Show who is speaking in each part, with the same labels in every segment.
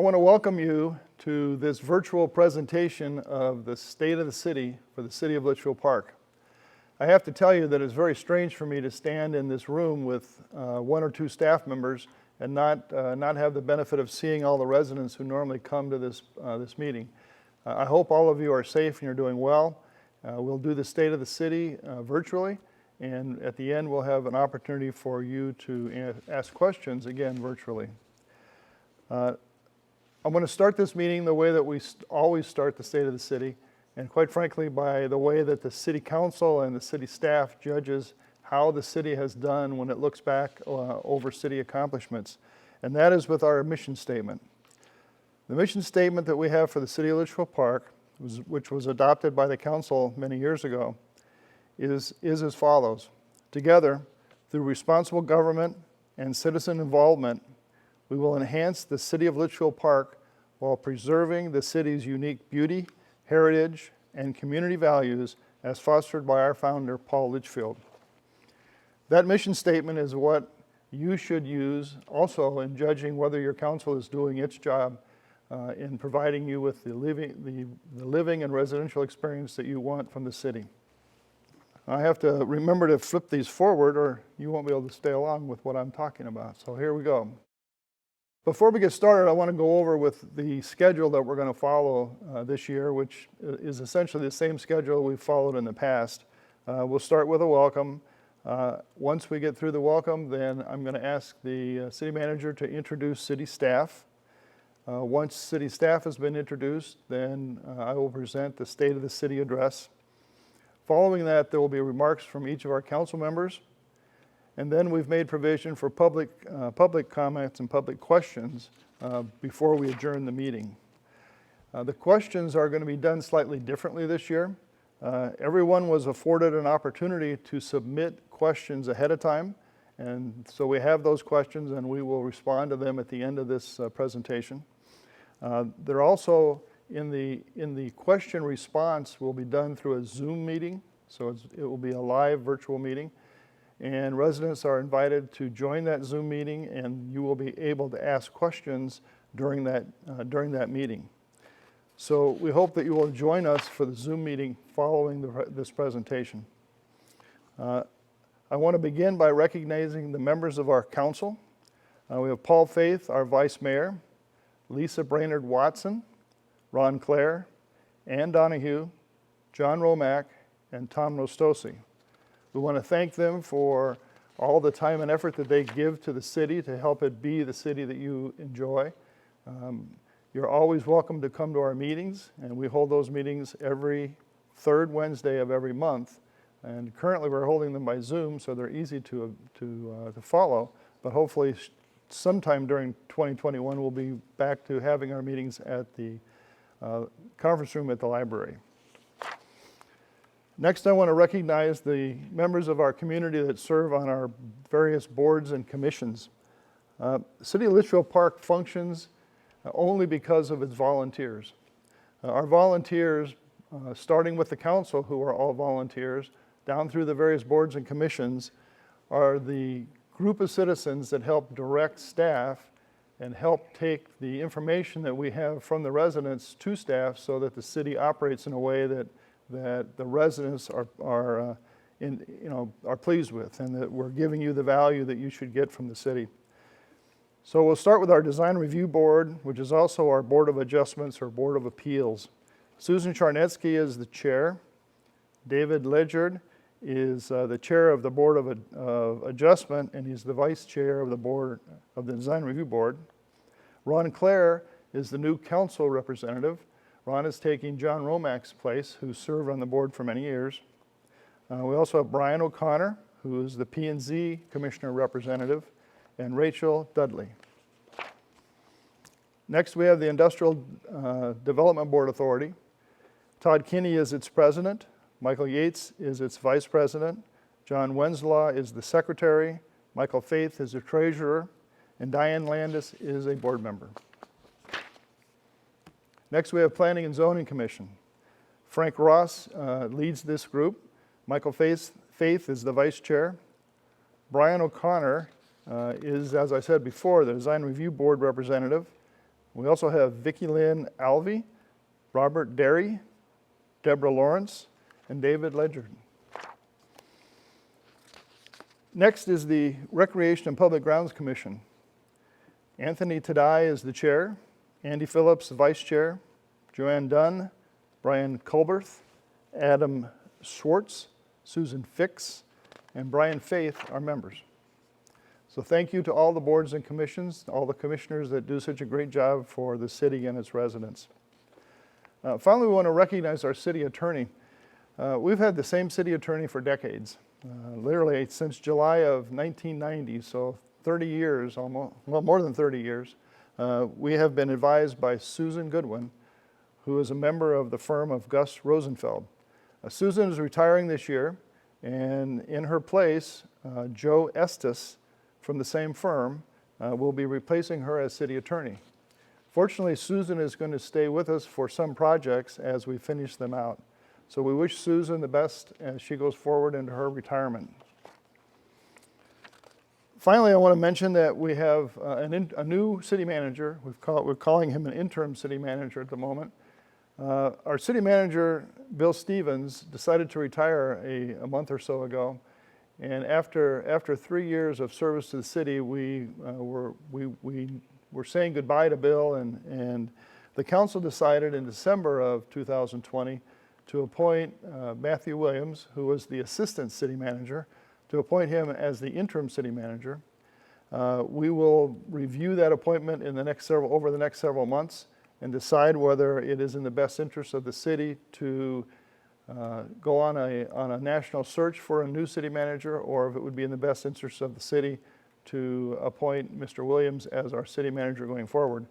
Speaker 1: I want to welcome you to this virtual presentation of the state of the city for the city of Litchfield Park. I have to tell you that it's very strange for me to stand in this room with one or two staff members and not have the benefit of seeing all the residents who normally come to this meeting. I hope all of you are safe and you're doing well. We'll do the state of the city virtually, and at the end we'll have an opportunity for you to ask questions, again, virtually. I'm going to start this meeting the way that we always start the state of the city, and quite frankly by the way that the city council and the city staff judges how the city has done when it looks back over city accomplishments, and that is with our mission statement. The mission statement that we have for the city of Litchfield Park, which was adopted by the council many years ago, is as follows. Together, through responsible government and citizen involvement, we will enhance the city of Litchfield Park while preserving the city's unique beauty, heritage, and community values as fostered by our founder, Paul Litchfield. That mission statement is what you should use also in judging whether your council is doing its job in providing you with the living and residential experience that you want from the city. I have to remember to flip these forward or you won't be able to stay along with what I'm talking about. So here we go. Before we get started, I want to go over with the schedule that we're going to follow this year, which is essentially the same schedule we've followed in the past. We'll start with a welcome. Once we get through the welcome, then I'm going to ask the city manager to introduce city staff. Once city staff has been introduced, then I will present the State of the City address. Following that, there will be remarks from each of our council members. And then we've made provision for public comments and public questions before we adjourn the meeting. The questions are going to be done slightly differently this year. Everyone was afforded an opportunity to submit questions ahead of time. And so we have those questions and we will respond to them at the end of this presentation. They're also in the question response will be done through a Zoom meeting. So it will be a live virtual meeting. And residents are invited to join that Zoom meeting, and you will be able to ask questions during that meeting. So we hope that you will join us for the Zoom meeting following this presentation. I want to begin by recognizing the members of our council. We have Paul Faith, our Vice Mayor, Lisa Brainerd Watson, Ron Clare, Ann Donahue, John Romack, and Tom Rostosi. We want to thank them for all the time and effort that they give to the city to help it be the city that you enjoy. You're always welcome to come to our meetings, and we hold those meetings every third Wednesday of every month. And currently we're holding them by Zoom, so they're easy to follow. But hopefully sometime during 2021 we'll be back to having our meetings at the conference room at the library. Next, I want to recognize the members of our community that serve on our various boards and commissions. The City of Litchfield Park functions only because of its volunteers. Our volunteers, starting with the council, who are all volunteers, down through the various boards and commissions, are the group of citizens that help direct staff and help take the information that we have from the residents to staff so that the city operates in a way that the residents are pleased with, and that we're giving you the value that you should get from the city. So we'll start with our Design Review Board, which is also our Board of Adjustments or Board of Appeals. Susan Charnetsky is the chair. David Ledgard is the chair of the Board of Adjustment, and he's the vice chair of the Board of the Design Review Board. Ron Clare is the new council representative. Ron is taking John Romack's place, who served on the board for many years. We also have Brian O'Connor, who is the P&Z Commissioner Representative, and Rachel Dudley. Next, we have the Industrial Development Board Authority. Todd Kinney is its president. Michael Yates is its vice president. John Wenslaw is the secretary. Michael Faith is the treasurer. And Diane Landis is a board member. Next, we have Planning and Zoning Commission. Frank Ross leads this group. Michael Faith is the vice chair. Brian O'Connor is, as I said before, the Design Review Board representative. We also have Vicki Lynn Alvey, Robert Derry, Deborah Lawrence, and David Ledger. Next is the Recreation and Public Grounds Commission. Anthony Tadai is the chair, Andy Phillips, the vice chair, Joanne Dunn, Brian Culberth, Adam Schwartz, Susan Fix, and Brian Faith are members. So thank you to all the boards and commissions, all the commissioners that do such a great job for the city and its residents. Finally, we want to recognize our city attorney. We've had the same city attorney for decades, literally since July of 1990, so 30 years, almost, well, more than 30 years. We have been advised by Susan Goodwin, who is a member of the firm of Gus Rosenfeld. Susan is retiring this year, and in her place, Joe Estes from the same firm will be replacing her as city attorney. Fortunately, Susan is going to stay with us for some projects as we finish them out. So we wish Susan the best as she goes forward into her retirement. Finally, I want to mention that we have a new city manager. We're calling him an interim city manager at the moment. Our city manager, Bill Stevens, decided to retire a month or so ago. And after 3 years of service to the city, we were saying goodbye to Bill, and the council decided in December of 2020 to appoint Matthew Williams, who was the assistant city manager, to appoint him as the interim city manager. We will review that appointment over the next several months and decide whether it is in the best interest of the city to go on a national search for a new city manager, or if it would be in the best interest of the city to appoint Mr. Williams as our city manager going forward.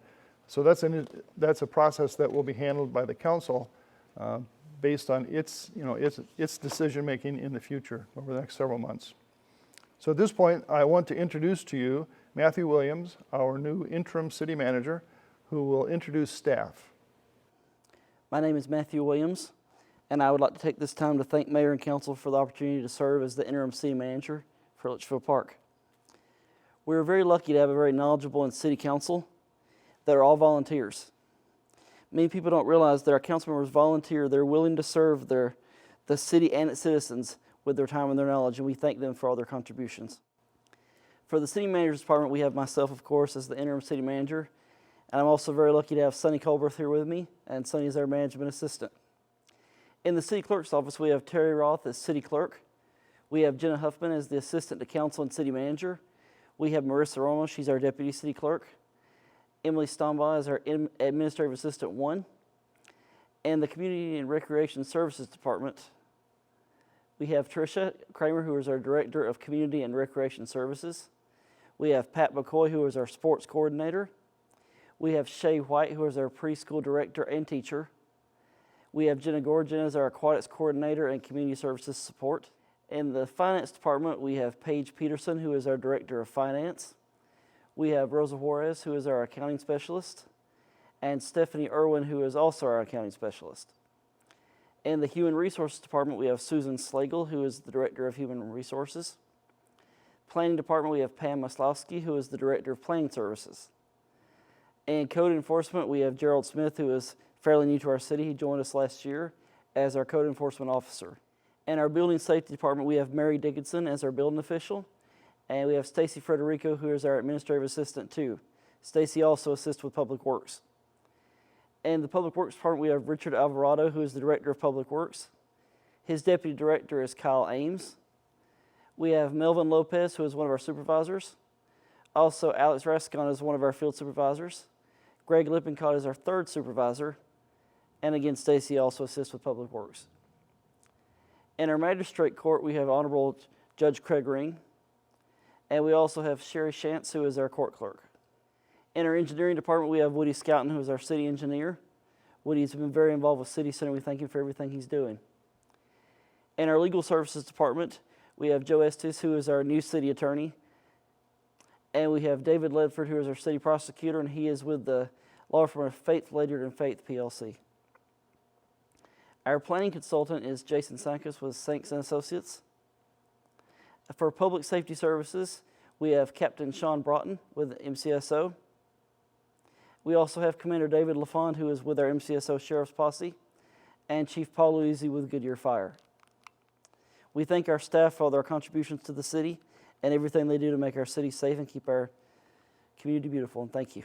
Speaker 1: So that's a process that will be handled by the council based on its decision making in the future over the next several months. So at this point, I want to introduce to you Matthew Williams, our new interim city manager, who will introduce staff.
Speaker 2: My name is Matthew Williams, and I would like to take this time to thank Mayor and Council for the opportunity to serve as the interim city manager for Litchfield Park. We're very lucky to have a very knowledgeable and city council that are all volunteers. Many people don't realize that our council members volunteer. They're willing to serve the city and its citizens with their time and their knowledge, and we thank them for all their contributions. For the city manager's department, we have myself, of course, as the interim city manager, and I'm also very lucky to have Sonny Culberth here with me, and Sonny is our management assistant. In the city clerk's office, we have Terry Roth as city clerk. We have Jenna Huffman as the assistant to council and city manager. We have Marissa Romo, she's our deputy city clerk. Emily Stombaugh is our administrative assistant 1. And the community and recreation services department, we have Tricia Kramer, who is our director of community and recreation services. We have Pat McCoy, who is our sports coordinator. We have Shay White, who is our preschool director and teacher. We have Jenna Gorgon as our aquatics coordinator and community services support. In the finance department, we have Paige Peterson, who is our director of finance. We have Rosa Juarez, who is our accounting specialist, and Stephanie Irwin, who is also our accounting specialist. In the human resources department, we have Susan Slagle, who is the director of human resources. Planning department, we have Pam Maslowski, who is the director of planning services. And code enforcement, we have Gerald Smith, who is fairly new to our city. He joined us last year as our code enforcement officer. In our building safety department, we have Mary Dickinson as our building official, and we have Stacy Frederico, who is our administrative assistant too. Stacy also assists with public works. In the public works department, we have Richard Alvarado, who is the director of public works. His deputy director is Kyle Ames. We have Melvin Lopez, who is one of our supervisors. Also, Alex Rascon is one of our field supervisors. Greg Lippincott is our third supervisor. And again, Stacy also assists with public works. In our magistrate court, we have Honorable Judge Craig Ring. And we also have Sherry Shantz, who is our court clerk. In our engineering department, we have Woody Scouten, who is our city engineer. Woody's been very involved with City Center. We thank him for everything he's doing. In our legal services department, we have Joe Estes, who is our new city attorney. And we have David Ledford, who is our city prosecutor, and he is with the law firm of Faith, Ledyard, and Faith, PLC. Our planning consultant is Jason Sankus with Sanks & Associates. For public safety services, we have Captain Sean Broughton with MCSO. We also have Commander David LaFond, who is with our MCSO Sheriff's Posse, and Chief Paul Louisi with Goodyear Fire. We thank our staff for all their contributions to the city and everything they do to make our city safe and keep our community beautiful, and thank you.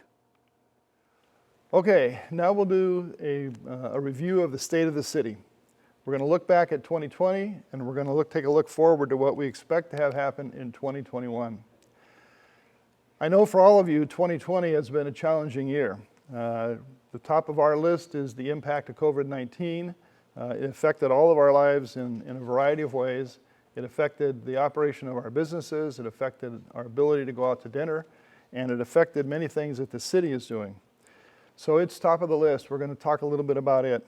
Speaker 1: Okay, now we'll do a review of the state of the city. We're going to look back at 2020, and we're going to take a look forward to what we expect to have happen in 2021. I know for all of you, 2020 has been a challenging year. The top of our list is the impact of COVID-19. It affected all of our lives in a variety of ways. It affected the operation of our businesses, it affected our ability to go out to dinner, and it affected many things that the city is doing. So it's top of the list. We're going to talk a little bit about it.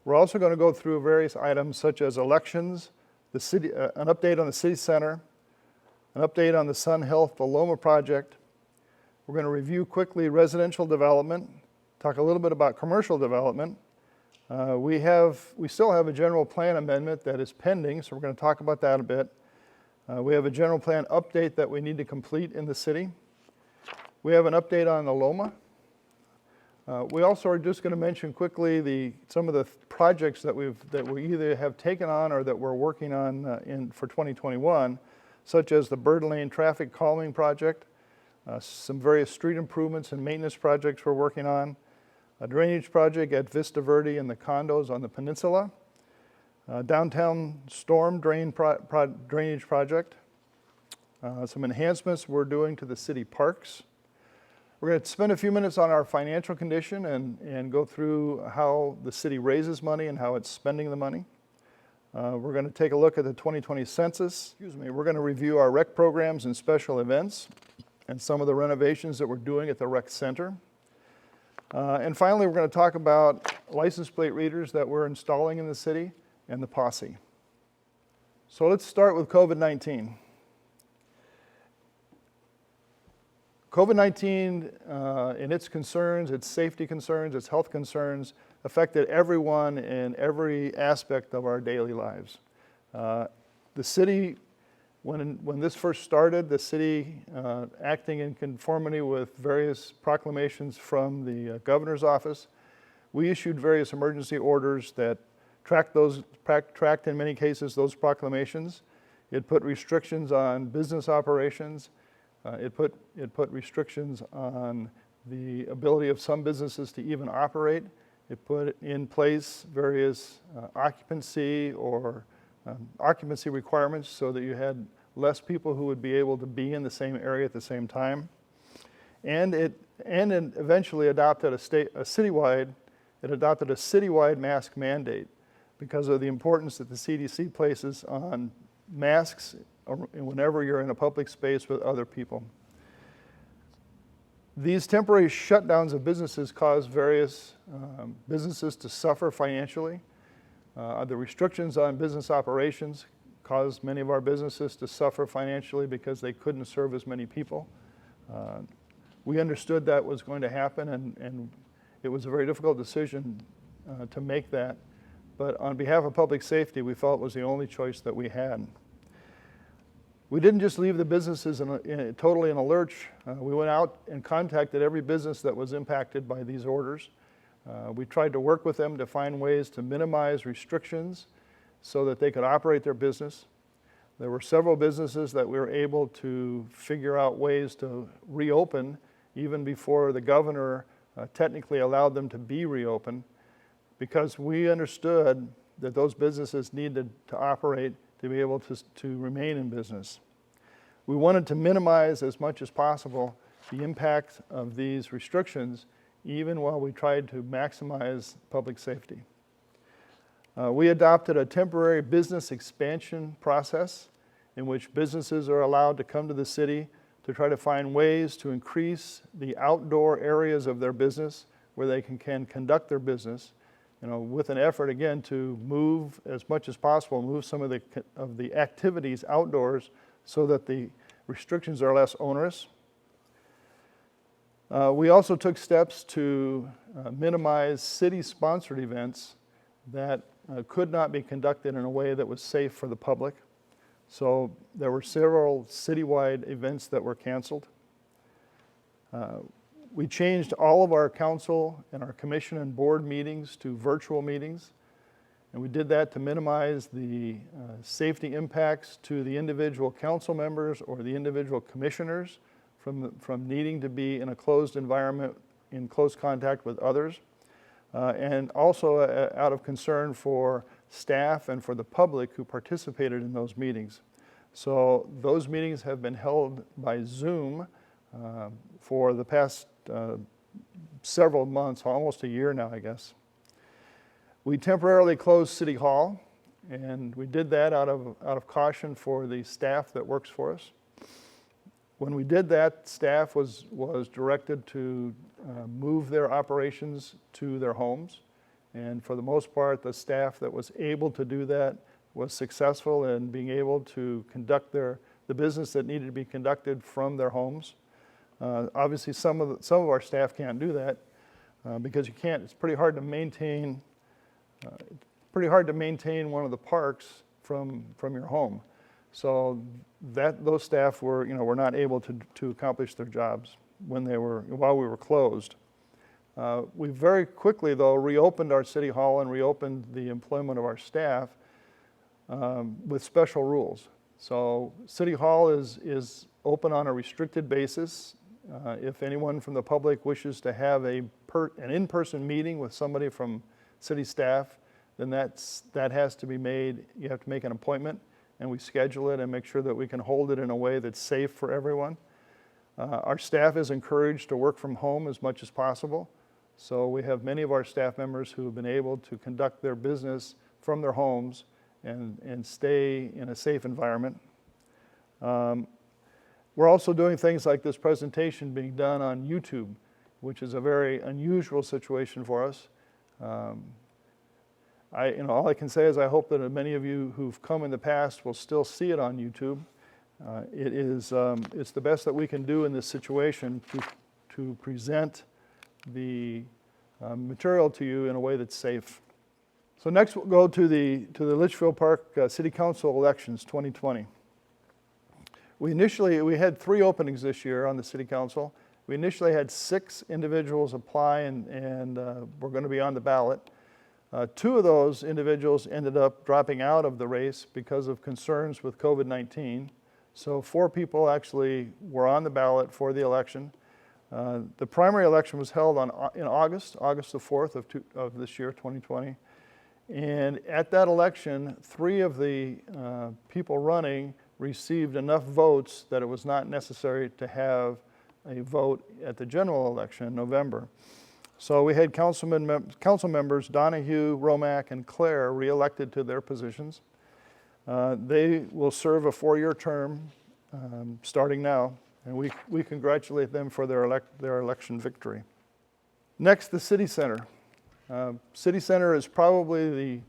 Speaker 1: We're also going to go through various items such as elections, the city, an update on the city center, an update on the Health and La Loma project. We're going to review quickly residential development, talk a little bit about commercial development. We still have a general plan amendment that is pending, so we're going to talk about that a bit. We have a general plan update that we need to complete in the city. We have an update on La Loma. We also are just going to mention quickly some of the projects that we either have taken on or that we're working on for 2021, such as the Bird Lane traffic calming project, some various street improvements and maintenance projects we're working on, a drainage project at Vista Verde and the condos on the peninsula, downtown storm drainage project, some enhancements we're doing to the city parks. We're going to spend a few minutes on our financial condition and go through how the city raises money and how it's spending the money. We're going to take a look at the 2020 census. We're going to review our rec programs and special events and some of the renovations that we're doing at the rec center. And finally, we're going to talk about license plate readers that we're installing in the city and the posse. So let's start with COVID-19. COVID-19 and its concerns, its safety concerns, its health concerns affected everyone in every aspect of our daily lives. The city, when this first started, the city acting in conformity with various proclamations from the governor's office, we issued various emergency orders that tracked in many cases those proclamations. It put restrictions on business operations. It put restrictions on the ability of some businesses to even operate. It put in place various occupancy requirements so that you had less people who would be able to be in the same area at the same time. And it eventually adopted a citywide mask mandate because of the importance that the CDC places on masks whenever you're in a public space with other people. These temporary shutdowns of businesses caused various businesses to suffer financially. The restrictions on business operations caused many of our businesses to suffer financially because they couldn't serve as many people. We understood that was going to happen, and it was a very difficult decision to make that. But on behalf of public safety, we felt it was the only choice that we had. We didn't just leave the businesses totally in a lurch. We went out and contacted every business that was impacted by these orders. We tried to work with them to find ways to minimize restrictions so that they could operate their business. There were several businesses that we were able to figure out ways to reopen even before the governor technically allowed them to be reopened, because we understood that those businesses needed to operate to be able to remain in business. We wanted to minimize as much as possible the impact of these restrictions, even while we tried to maximize public safety. We adopted a temporary business expansion process in which businesses are allowed to come to the city to try to find ways to increase the outdoor areas of their business where they can conduct their business, with an effort again to move as much as possible, move some of the activities outdoors so that the restrictions are less onerous. We also took steps to minimize city-sponsored events that could not be conducted in a way that was safe for the public. So there were several citywide events that were canceled. We changed all of our council and our commission and board meetings to virtual meetings. And we did that to minimize the safety impacts to the individual council members or the individual commissioners from needing to be in a closed environment in close contact with others. And also out of concern for staff and for the public who participated in those meetings. So those meetings have been held by Zoom for the past several months, almost a year now, I guess. We temporarily closed City Hall, and we did that out of caution for the staff that works for us. When we did that, staff was directed to move their operations to their homes. And for the most part, the staff that was able to do that was successful in being able to conduct the business that needed to be conducted from their homes. Obviously, some of our staff can't do that because you can't. It's pretty hard to maintain. One of the parks from your home. So those staff were not able to accomplish their jobs while we were closed. We very quickly, though, reopened our City Hall and reopened the employment of our staff with special rules. So City Hall is open on a restricted basis. If anyone from the public wishes to have an in-person meeting with somebody from city staff, then that has to be made. You have to make an appointment, and we schedule it and make sure that we can hold it in a way that's safe for everyone. Our staff is encouraged to work from home as much as possible. So we have many of our staff members who have been able to conduct their business from their homes and stay in a safe environment. We're also doing things like this presentation being done on YouTube, which is a very unusual situation for us. All I can say is I hope that many of you who've come in the past will still see it on YouTube. It's the best that we can do in this situation to present the material to you in a way that's safe. So next we'll go to the Litchfield Park City Council elections 2020. We had 3 openings this year on the City Council. We initially had 6 individuals apply and were going to be on the ballot. 2 of those individuals ended up dropping out of the race because of concerns with COVID-19. So 4 people actually were on the ballot for the election. The primary election was held in August the 4th of this year, 2020. And at that election, 3 of the people running received enough votes that it was not necessary to have a vote at the general election in November. So we had council members Donahue, Romack, and Clare reelected to their positions. They will serve a 4-year term starting now, and we congratulate them for their election victory. Next, the City Center. City Center is probably the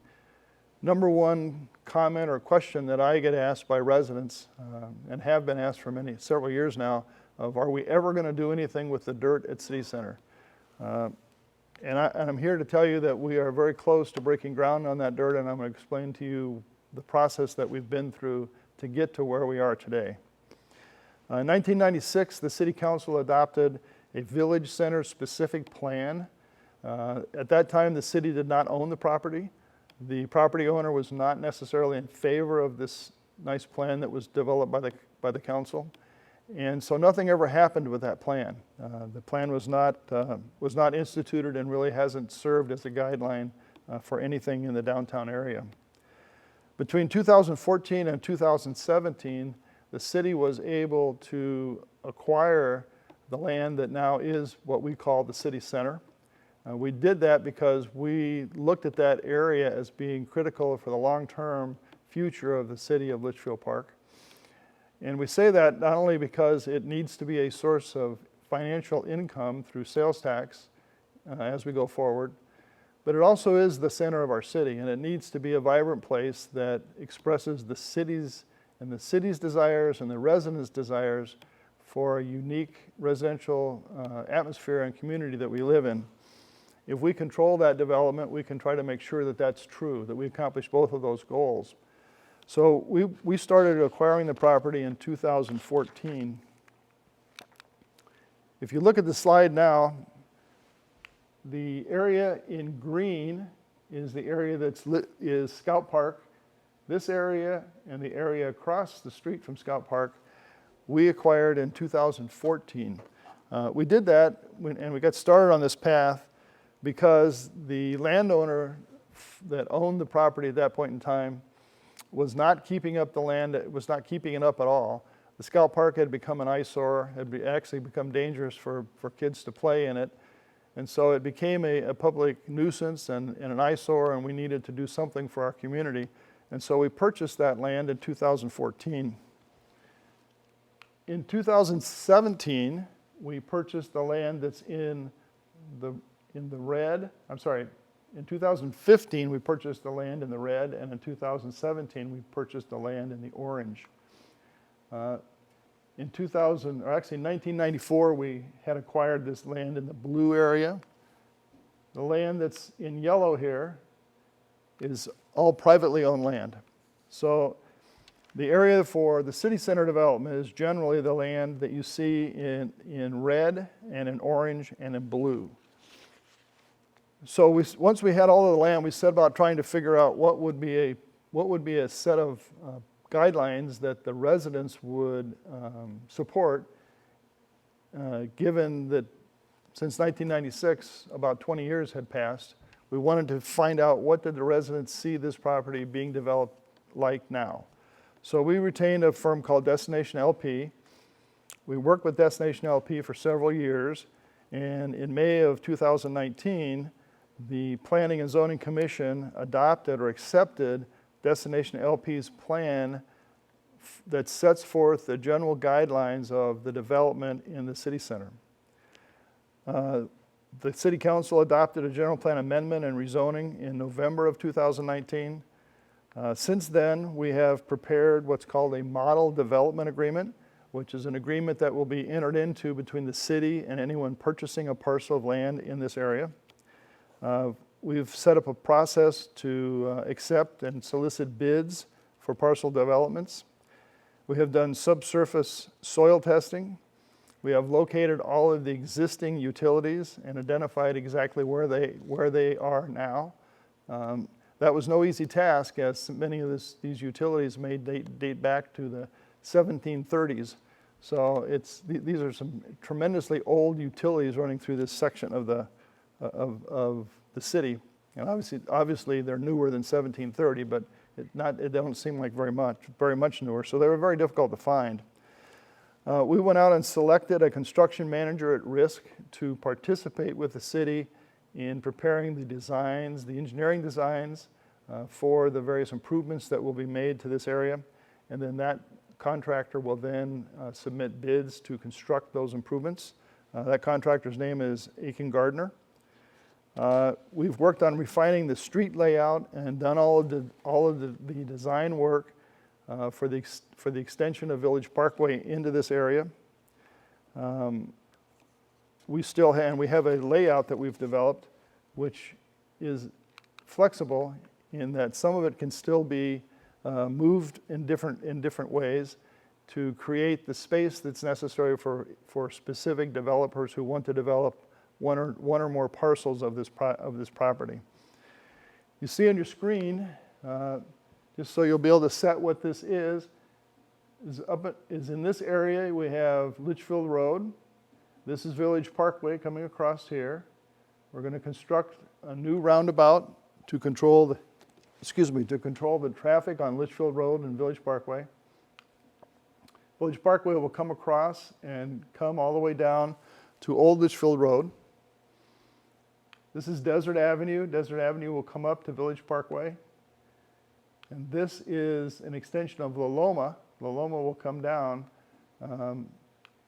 Speaker 1: #1 comment or question that I get asked by residents and have been asked for several years now of, are we ever going to do anything with the dirt at City Center? And I'm here to tell you that we are very close to breaking ground on that dirt, and I'm going to explain to you the process that we've been through to get to where we are today. In 1996, the City Council adopted a village center specific plan. At that time, the city did not own the property. The property owner was not necessarily in favor of this nice plan that was developed by the council. And so nothing ever happened with that plan. The plan was not instituted and really hasn't served as a guideline for anything in the downtown area. Between 2014 and 2017, the city was able to acquire the land that now is what we call the city center. We did that because we looked at that area as being critical for the long-term future of the city of Litchfield Park. And we say that not only because it needs to be a source of financial income through sales tax as we go forward, but it also is the center of our city, and it needs to be a vibrant place that expresses the city's desires and the residents' desires for a unique residential atmosphere and community that we live in. If we control that development, we can try to make sure that that's true, that we accomplish both of those goals. So we started acquiring the property in 2014. If you look at the slide now, the area in green is the area is Scout Park. This area and the area across the street from Scout Park, we acquired in 2014. We did that and we got started on this path because the landowner that owned the property at that point in time was not keeping up the land, was not keeping it up at all. The Scout Park had become an eyesore, actually become dangerous for kids to play in it. And so it became a public nuisance and an eyesore, and we needed to do something for our community. And so we purchased that land in 2014. In 2017, we purchased the land that's in the red. I'm sorry, in 2015, we purchased the land in the red, and in 2017, we purchased the land in the orange. In 1994, we had acquired this land in the blue area. The land that's in yellow here is all privately owned land. So the area for the city center development is generally the land that you see in red and in orange and in blue. So once we had all of the land, we set about trying to figure out what would be a set of guidelines that the residents would support, given that since 1996, about 20 years had passed. We wanted to find out what did the residents see this property being developed like now. So we retained a firm called Destination LP. We worked with Destination LP for several years, and in May of 2019, the Planning and Zoning Commission adopted or accepted Destination LP's plan that sets forth the general guidelines of the development in the city center. The City Council adopted a general plan amendment and rezoning in November of 2019. Since then, we have prepared what's called a model development agreement, which is an agreement that will be entered into between the city and anyone purchasing a parcel of land in this area. We've set up a process to accept and solicit bids for parcel developments. We have done subsurface soil testing. We have located all of the existing utilities and identified exactly where they are now. That was no easy task, as many of these utilities may date back to the 1730s. So these are some tremendously old utilities running through this section of the city. And obviously they're newer than 1730, but it don't seem like very much newer. So they were very difficult to find. We went out and selected a construction manager at risk to participate with the city in preparing the designs, the engineering designs for the various improvements that will be made to this area. And then that contractor will then submit bids to construct those improvements. That contractor's name is Aiken Gardner. We've worked on refining the street layout and done all of the design work for the extension of Village Parkway into this area. We have a layout that we've developed, which is flexible in that some of it can still be moved in different ways to create the space that's necessary for specific developers who want to develop one or more parcels of this property. You see on your screen, just so you'll be able to set what this is in this area we have Litchfield Road. This is Village Parkway coming across here. We're going to construct a new roundabout to control the traffic on Litchfield Road and Village Parkway. Village Parkway will come across and come all the way down to Old Litchfield Road. This is Desert Avenue. Desert Avenue will come up to Village Parkway. And this is an extension of La Loma. La Loma will come down.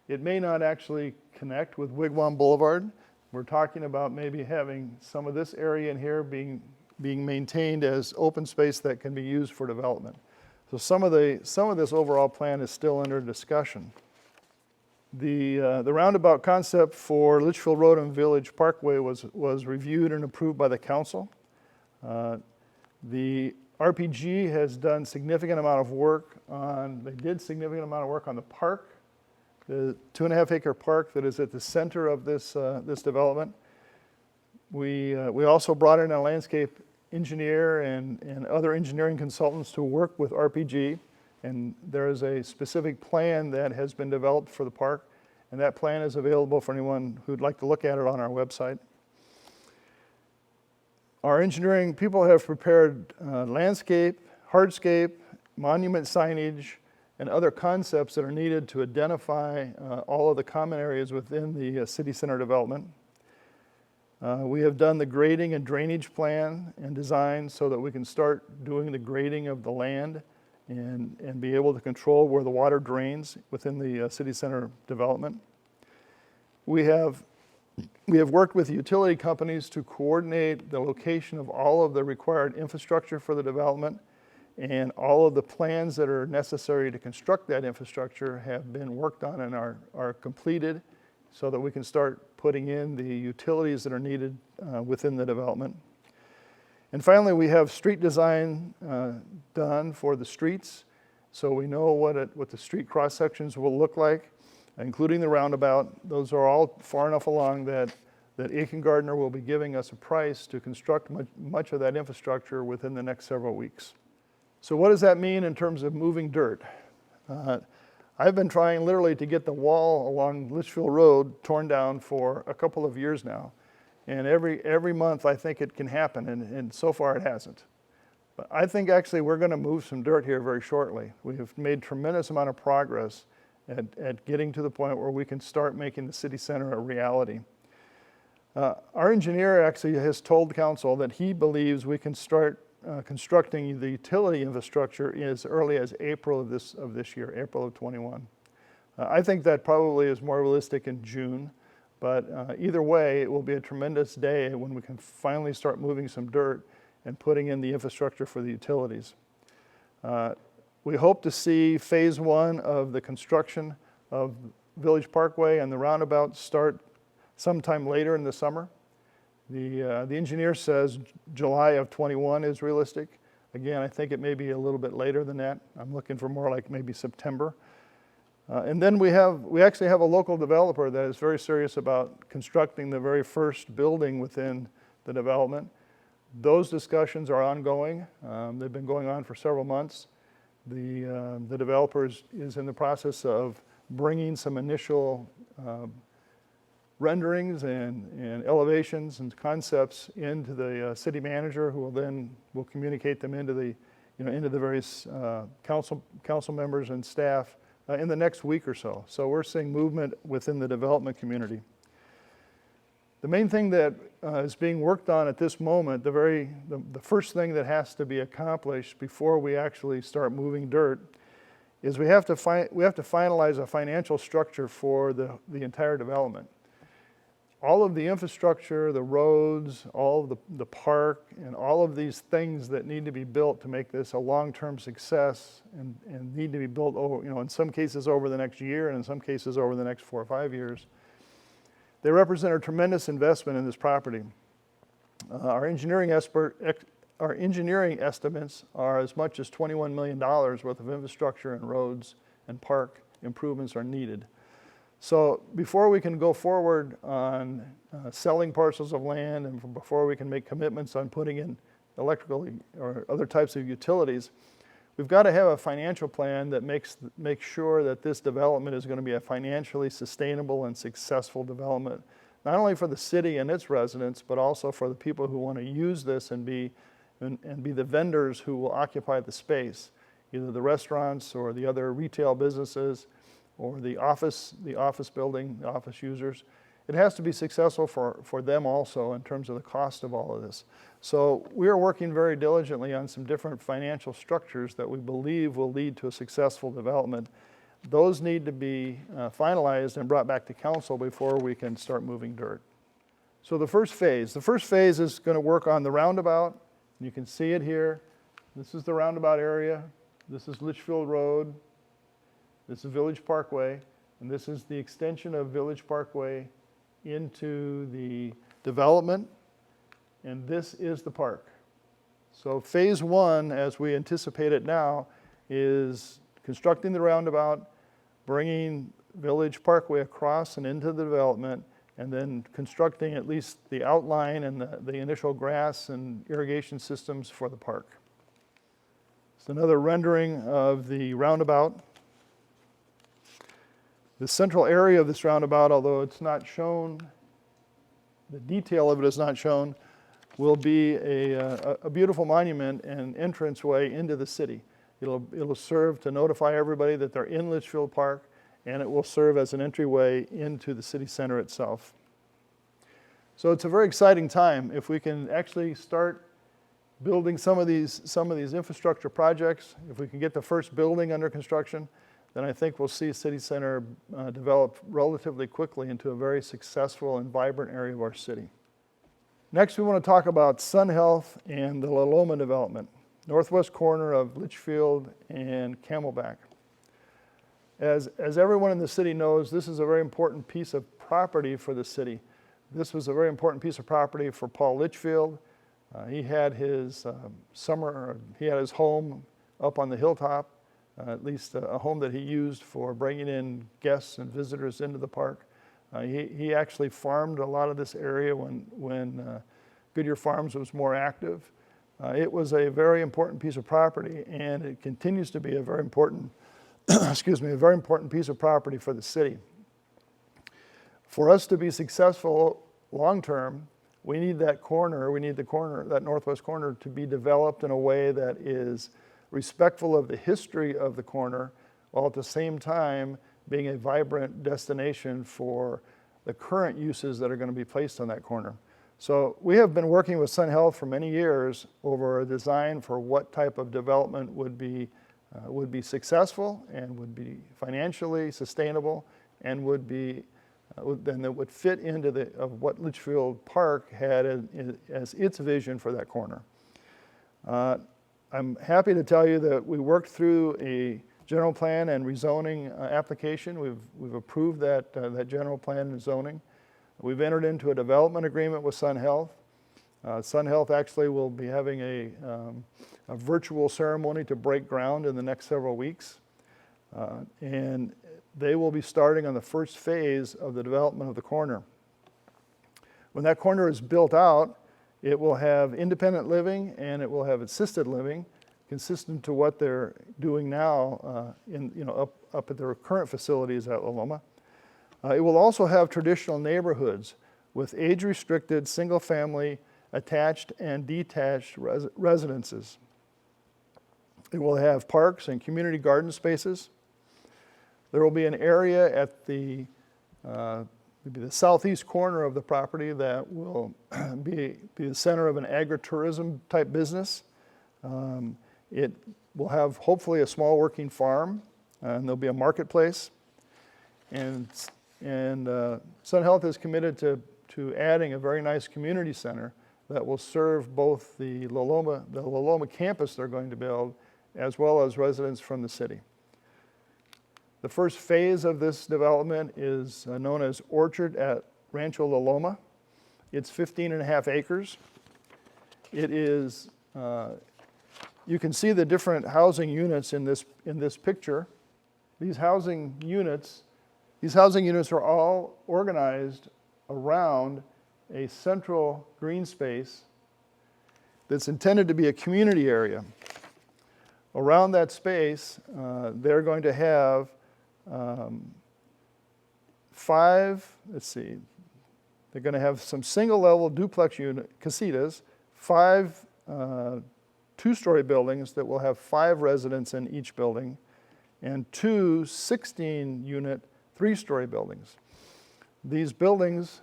Speaker 1: It may not actually connect with Wigwam Boulevard. We're talking about maybe having some of this area in here being maintained as open space that can be used for development. So some of this overall plan is still under discussion. The roundabout concept for Litchfield Road and Village Parkway was reviewed and approved by the council. The RPG has done significant amount of work on the park the 2.5 acre park that is at the center of this development. We also brought in a landscape engineer and other engineering consultants to work with RPG, and there is a specific plan that has been developed for the park, and that plan is available for anyone who'd like to look at it on our website. Our engineering people have prepared landscape, hardscape, monument signage, and other concepts that are needed to identify all of the common areas within the city center development. We have done the grading and drainage plan and design so that we can start doing the grading of the land and be able to control where the water drains within the city center development. We have worked with utility companies to coordinate the location of all of the required infrastructure for the development, and all of the plans that are necessary to construct that infrastructure have been worked on and are completed so that we can start putting in the utilities that are needed within the development. And finally, we have street design done for the streets, so we know what the street cross sections will look like, including the roundabout. Those are all far enough along that Aiken Gardner will be giving us a price to construct much of that infrastructure within the next several weeks. So what does that mean in terms of moving dirt? I've been trying literally to get the wall along Litchfield Road torn down for a couple of years now. And every month I think it can happen, and so far it hasn't. But I think actually we're going to move some dirt here very shortly. We have made tremendous amount of progress at getting to the point where we can start making the city center a reality. Our engineer actually has told the council that he believes we can start constructing the utility infrastructure as early as April of this year, April of 21. I think that probably is more realistic in June, but either way, it will be a tremendous day when we can finally start moving some dirt and putting in the infrastructure for the utilities. We hope to see phase 1 of the construction of Village Parkway and the roundabout start sometime later in the summer. The engineer says July of 21 is realistic. Again, I think it may be a little bit later than that. I'm looking for more like maybe September. And then we actually have a local developer that is very serious about constructing the very first building within the development. Those discussions are ongoing. They've been going on for several months. The developer is in the process of bringing some initial renderings and elevations and concepts into the city manager, who will communicate them into the various council members and staff in the next week or so. So we're seeing movement within the development community. The main thing that is being worked on at this moment, the first thing that has to be accomplished before we actually start moving dirt, is we have to finalize a financial structure for the entire development. All of the infrastructure, the roads, all of the park, and all of these things that need to be built to make this a long-term success and need to be built over, in some cases over the next year and in some cases over the next 4 or 5 years. They represent a tremendous investment in this property. Our engineering estimates are as much as $21 million worth of infrastructure and roads and park improvements are needed. So before we can go forward on selling parcels of land and before we can make commitments on putting in electrical or other types of utilities, we've got to have a financial plan that makes sure that this development is going to be a financially sustainable and successful development, not only for the city and its residents, but also for the people who want to use this and be the vendors who will occupy the space, either the restaurants or the other retail businesses or the office building, the office users. It has to be successful for them also in terms of the cost of all of this. So we are working very diligently on some different financial structures that we believe will lead to a successful development. Those need to be finalized and brought back to council before we can start moving dirt. So the first phase is going to work on the roundabout. You can see it here. This is the roundabout area. This is Litchfield Road. This is Village Parkway, and this is the extension of Village Parkway into the development, and this is the park. So phase 1, as we anticipate it now, is constructing the roundabout, bringing village parkway across and into the development, and then constructing at least the outline and the initial grass and irrigation systems for the park. It's another rendering of the roundabout. The central area of this roundabout, although it's not shown, the detail of it is not shown, will be a beautiful monument and entranceway into the city. It'll serve to notify everybody that they're in Litchfield Park, and it will serve as an entryway into the city center itself. So it's a very exciting time. If we can actually start building some of these infrastructure projects, if we can get the first building under construction, then I think we'll see City Center develop relatively quickly into a very successful and vibrant area of our city. Next, we want to talk about Sun Health and the La Loma development, northwest corner of Litchfield and Camelback. As everyone in the city knows, this is a very important piece of property for the city. This was a very important piece of property for Paul Litchfield. He had his his home up on the hilltop, at least a home that he used for bringing in guests and visitors into the park. He actually farmed a lot of this area when Goodyear Farms was more active. It was a very important piece of property, and it continues to be a very important, a very important piece of property for the city. For us to be successful long-term, we need that northwest corner to be developed in a way that is respectful of the history of the corner, while at the same time being a vibrant destination for the current uses that are going to be placed on that corner. So we have been working with Sun Health for many years over a design for what type of development would be successful and would be financially sustainable and would fit into what Litchfield Park had as its vision for that corner. I'm happy to tell you that we worked through a general plan and rezoning application. We've approved that general plan and zoning. We've entered into a development agreement with Sun Health. Sun Health actually will be having a virtual ceremony to break ground in the next several weeks. And they will be starting on the first phase of the development of the corner. When that corner is built out, it will have independent living and it will have assisted living, consistent to what they're doing now up at their current facilities at La Loma. It will also have traditional neighborhoods with age-restricted, single-family, attached and detached residences. It will have parks and community garden spaces. There will be an area at the southeast corner of the property that will be the center of an agritourism type business. It will have hopefully a small working farm, and there'll be a marketplace. And Sun Health is committed to adding a very nice community center that will serve both the La Loma campus they're going to build, as well as residents from the city. The first phase of this development is known as Orchard at Rancho La Loma. It's 15.5 acres. It is, you can see the different housing units in this picture. These housing units are all organized around a central green space that's intended to be a community area. Around that space, they're going to have they're going to have some single-level duplex unit casitas, 5 two-story buildings that will have 5 residents in each building, and 2 16-unit 3-story buildings. These buildings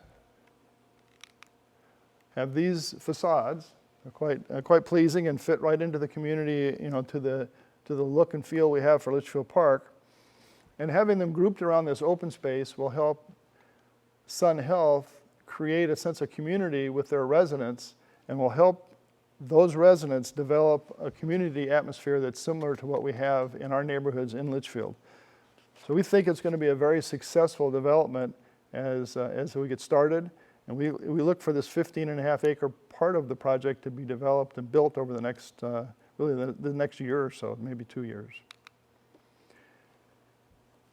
Speaker 1: have these facades, quite pleasing and fit right into the community, to the look and feel we have for Litchfield Park. And having them grouped around this open space will help Sun Health create a sense of community with their residents, and will help those residents develop a community atmosphere that's similar to what we have in our neighborhoods in Litchfield. So we think it's going to be a very successful development as we get started, and we look for this 15.5 acre part of the project to be developed and built over the next, really the next year or so, maybe 2 years.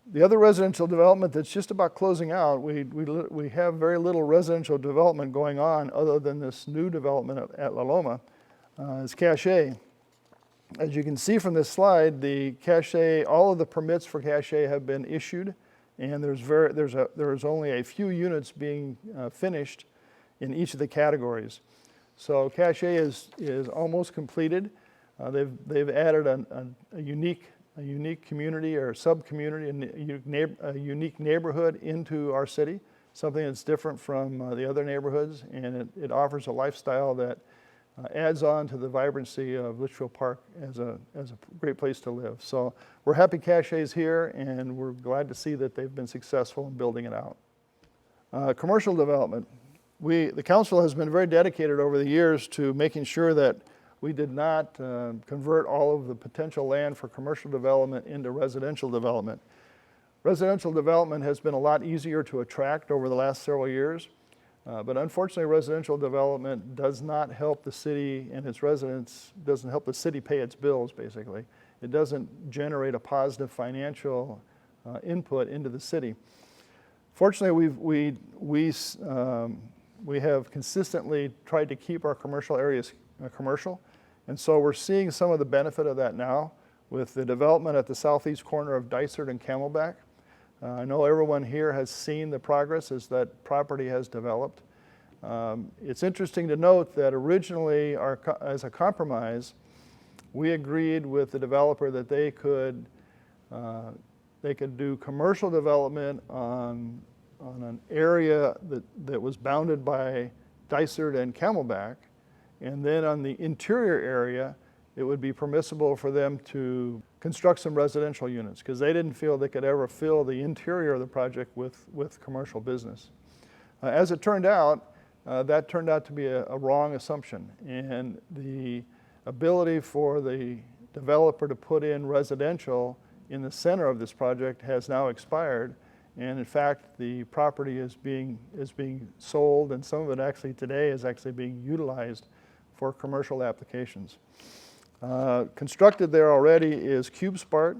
Speaker 1: The other residential development that's just about closing out, we have very little residential development going on other than this new development at La Loma, is Cache. As you can see from this slide, the Cache, all of the permits for Cache have been issued, and there's only a few units being finished in each of the categories. So Cache is almost completed. They've added a unique community or sub-community, a unique neighborhood into our city, something that's different from the other neighborhoods, and it offers a lifestyle that adds on to the vibrancy of Litchfield Park as a great place to live. So we're happy Cache is here, and we're glad to see that they've been successful in building it out. Commercial development. The council has been very dedicated over the years to making sure that we did not convert all of the potential land for commercial development into residential development. Residential development has been a lot easier to attract over the last several years, but unfortunately residential development does not help the city and its residents, doesn't help the city pay its bills basically. It doesn't generate a positive financial input into the city. Fortunately, we have consistently tried to keep our commercial areas commercial. And so we're seeing some of the benefit of that now with the development at the southeast corner of Dysart and Camelback. I know everyone here has seen the progress as that property has developed. It's interesting to note that originally, as a compromise, we agreed with the developer that they could do commercial development on an area that was bounded by Dysart and Camelback. And then on the interior area, it would be permissible for them to construct some residential units because they didn't feel they could ever fill the interior of the project with commercial business. As it turned out, that turned out to be a wrong assumption. And the ability for the developer to put in residential in the center of this project has now expired. And in fact, the property is being sold, and some of it actually today is actually being utilized for commercial applications. Constructed there already is CubeSmart.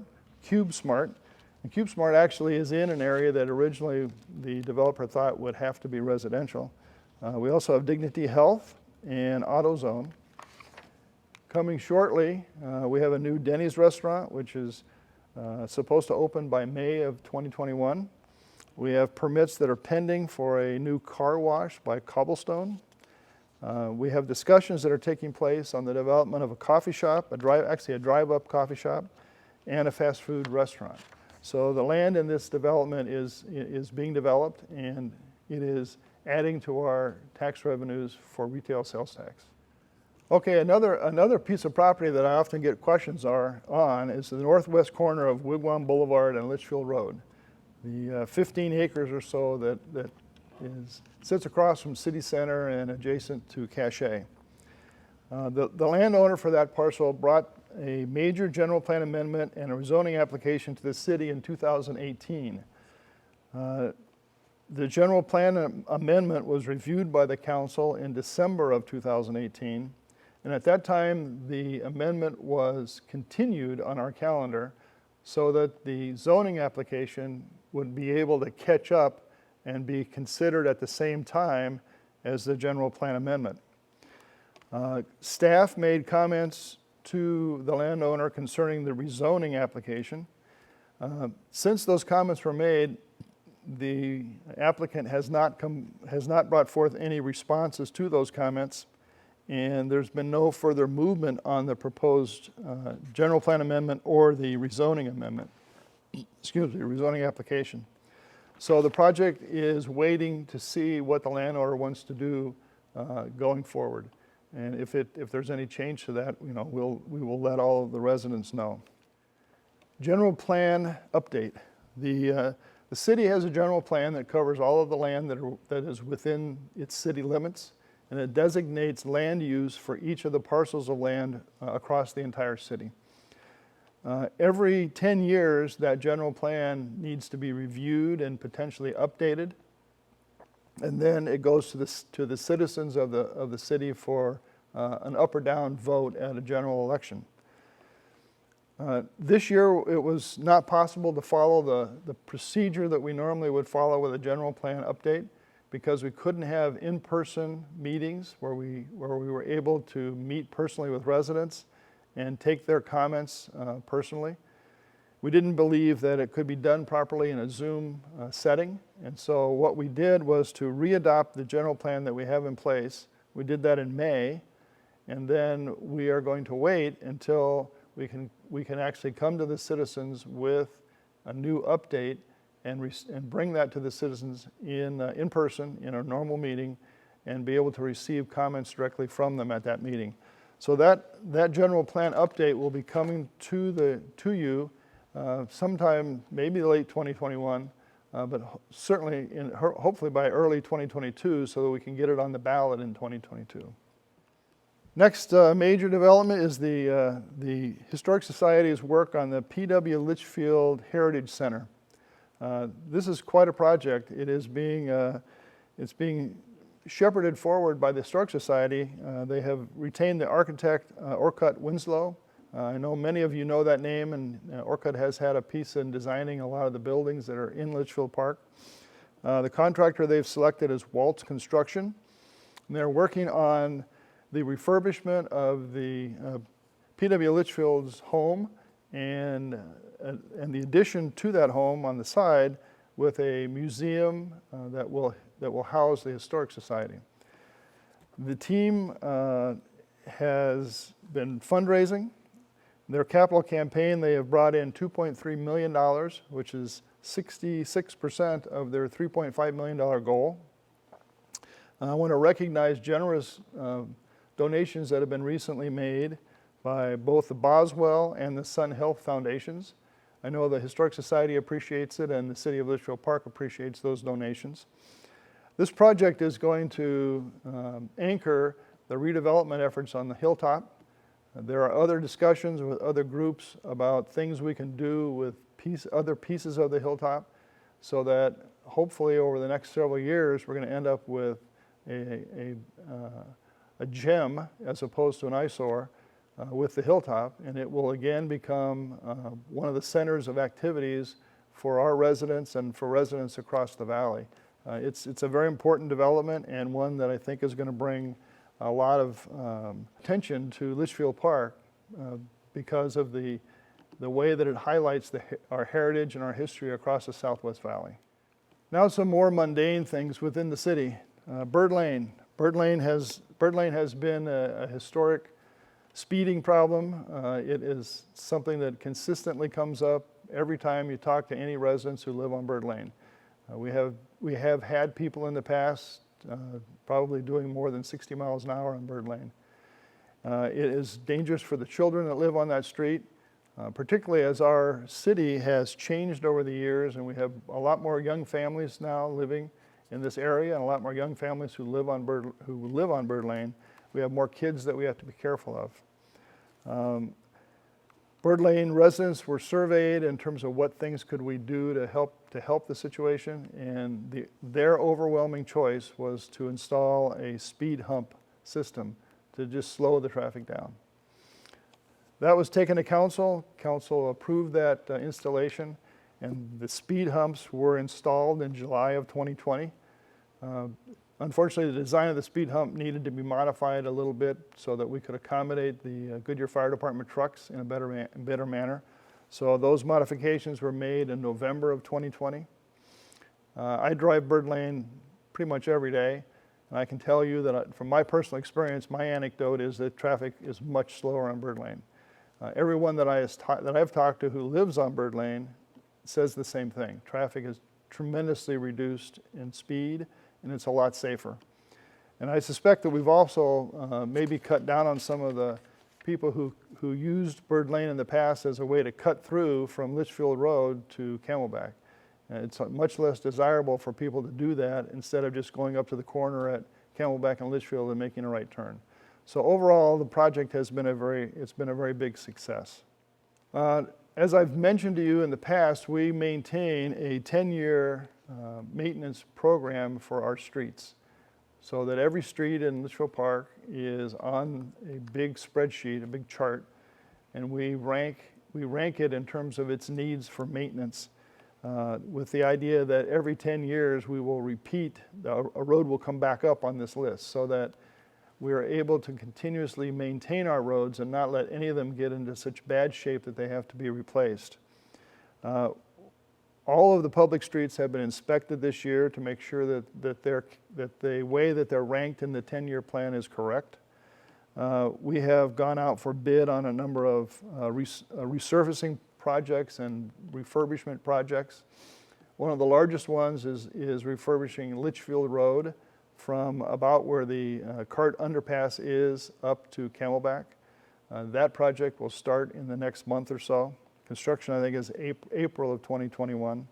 Speaker 1: And CubeSmart actually is in an area that originally the developer thought would have to be residential. We also have Dignity Health and AutoZone. Coming shortly, we have a new Denny's restaurant, which is supposed to open by May of 2021. We have permits that are pending for a new car wash by Cobblestone. We have discussions that are taking place on the development of a coffee shop, a drive-up coffee shop, and a fast food restaurant. So the land in this development is being developed, and it is adding to our tax revenues for retail sales tax. Okay, another piece of property that I often get questions on is the northwest corner of Wigwam Boulevard and Litchfield Road. The 15 acres or so that sits across from City Center and adjacent to Cache. The landowner for that parcel brought a major general plan amendment and a rezoning application to the city in 2018. The general plan amendment was reviewed by the council in December of 2018, and at that time the amendment was continued on our calendar so that the zoning application would be able to catch up and be considered at the same time as the general plan amendment. Staff made comments to the landowner concerning the rezoning application. Since those comments were made, the applicant has not brought forth any responses to those comments, and there's been no further movement on the proposed general plan amendment or the rezoning amendment. Rezoning application. So the project is waiting to see what the landowner wants to do going forward. And if there's any change to that, we will let all of the residents know. General plan update. The city has a general plan that covers all of the land that is within its city limits, and it designates land use for each of the parcels of land across the entire city. Every 10 years, that general plan needs to be reviewed and potentially updated, and then it goes to the citizens of the city for an up or down vote at a general election. This year, it was not possible to follow the procedure that we normally would follow with a general plan update because we couldn't have in-person meetings where we were able to meet personally with residents and take their comments personally. We didn't believe that it could be done properly in a Zoom setting, and so what we did was to readopt the general plan that we have in place. We did that in May, and then we are going to wait until we can actually come to the citizens with a new update and bring that to the citizens in person in a normal meeting and be able to receive comments directly from them at that meeting. So that general plan update will be coming to you sometime maybe late 2021, but certainly hopefully by early 2022 so that we can get it on the ballot in 2022. Next major development is the Historic Society's work on the P.W. Litchfield Heritage Center. This is quite a project. It is it's being shepherded forward by the Historic Society. They have retained the architect Orcutt Winslow. I know many of you know that name, and Orcutt has had a piece in designing a lot of the buildings that are in Litchfield Park. The contractor they've selected is Waltz Construction, and they're working on the refurbishment of the P.W. Litchfield's home and the addition to that home on the side with a museum that will house the Historic Society. The team has been fundraising. Their capital campaign, they have brought in $2.3 million, which is 66% of their $3.5 million goal. I want to recognize generous donations that have been recently made by both the Boswell and the Sun Health Foundations. I know the Historic Society appreciates it and the City of Litchfield Park appreciates those donations. This project is going to anchor the redevelopment efforts on the hilltop. There are other discussions with other groups about things we can do with other pieces of the hilltop so that hopefully over the next several years we're going to end up with a gem as opposed to an eyesore with the hilltop, and it will again become one of the centers of activities for our residents and for residents across the valley. It's a very important development and one that I think is going to bring a lot of attention to Litchfield Park because of the way that it highlights our heritage and our history across the Southwest Valley. Now some more mundane things within the city. Bird Lane. Bird Lane has been a historic speeding problem. It is something that consistently comes up every time you talk to any residents who live on Bird Lane. We have had people in the past probably doing more than 60 miles an hour on Bird Lane. It is dangerous for the children that live on that street, particularly as our city has changed over the years and we have a lot more young families now living in this area and a lot more young families who live on Bird Lane. We have more kids that we have to be careful of. Bird Lane residents were surveyed in terms of what things could we do to help the situation, and their overwhelming choice was to install a speed hump system to just slow the traffic down. That was taken to council. Council approved that installation, and the speed humps were installed in July of 2020. Unfortunately, the design of the speed hump needed to be modified a little bit so that we could accommodate the Goodyear Fire Department trucks in a better manner. So those modifications were made in November of 2020. I drive Bird Lane pretty much every day, and I can tell you that from my personal experience, my anecdote is that traffic is much slower on Bird Lane. Everyone that I've talked to who lives on Bird Lane says the same thing. Traffic is tremendously reduced in speed, and it's a lot safer. And I suspect that we've also maybe cut down on some of the people who used Bird Lane in the past as a way to cut through from Litchfield Road to Camelback. And it's much less desirable for people to do that instead of just going up to the corner at Camelback and Litchfield and making a right turn. So overall, the project has been a very big success. As I've mentioned to you in the past, we maintain a 10-year maintenance program for our streets so that every street in Litchfield Park is on a big spreadsheet, a big chart, and we rank we rank it in terms of its needs for maintenance, with the idea that every 10 years we will repeat, a road will come back up on this list so that we are able to continuously maintain our roads and not let any of them get into such bad shape that they have to be replaced. All of the public streets have been inspected this year to make sure that the way that they're ranked in the 10-year plan is correct. We have gone out for bid on a number of resurfacing projects and refurbishment projects. One of the largest ones is refurbishing Litchfield Road from about where the cart underpass is up to Camelback. That project will start in the next month or so. Construction, I think, is April of 2021.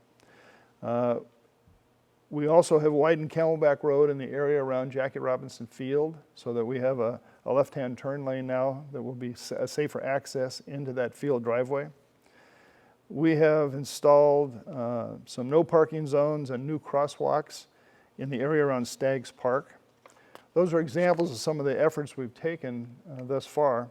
Speaker 1: We also have widened Camelback Road in the area around Jackie Robinson Field so that we have a left-hand turn lane now that will be a safer access into that field driveway. We have installed some no parking zones and new crosswalks in the area around Staggs Park. Those are examples of some of the efforts we've taken thus far.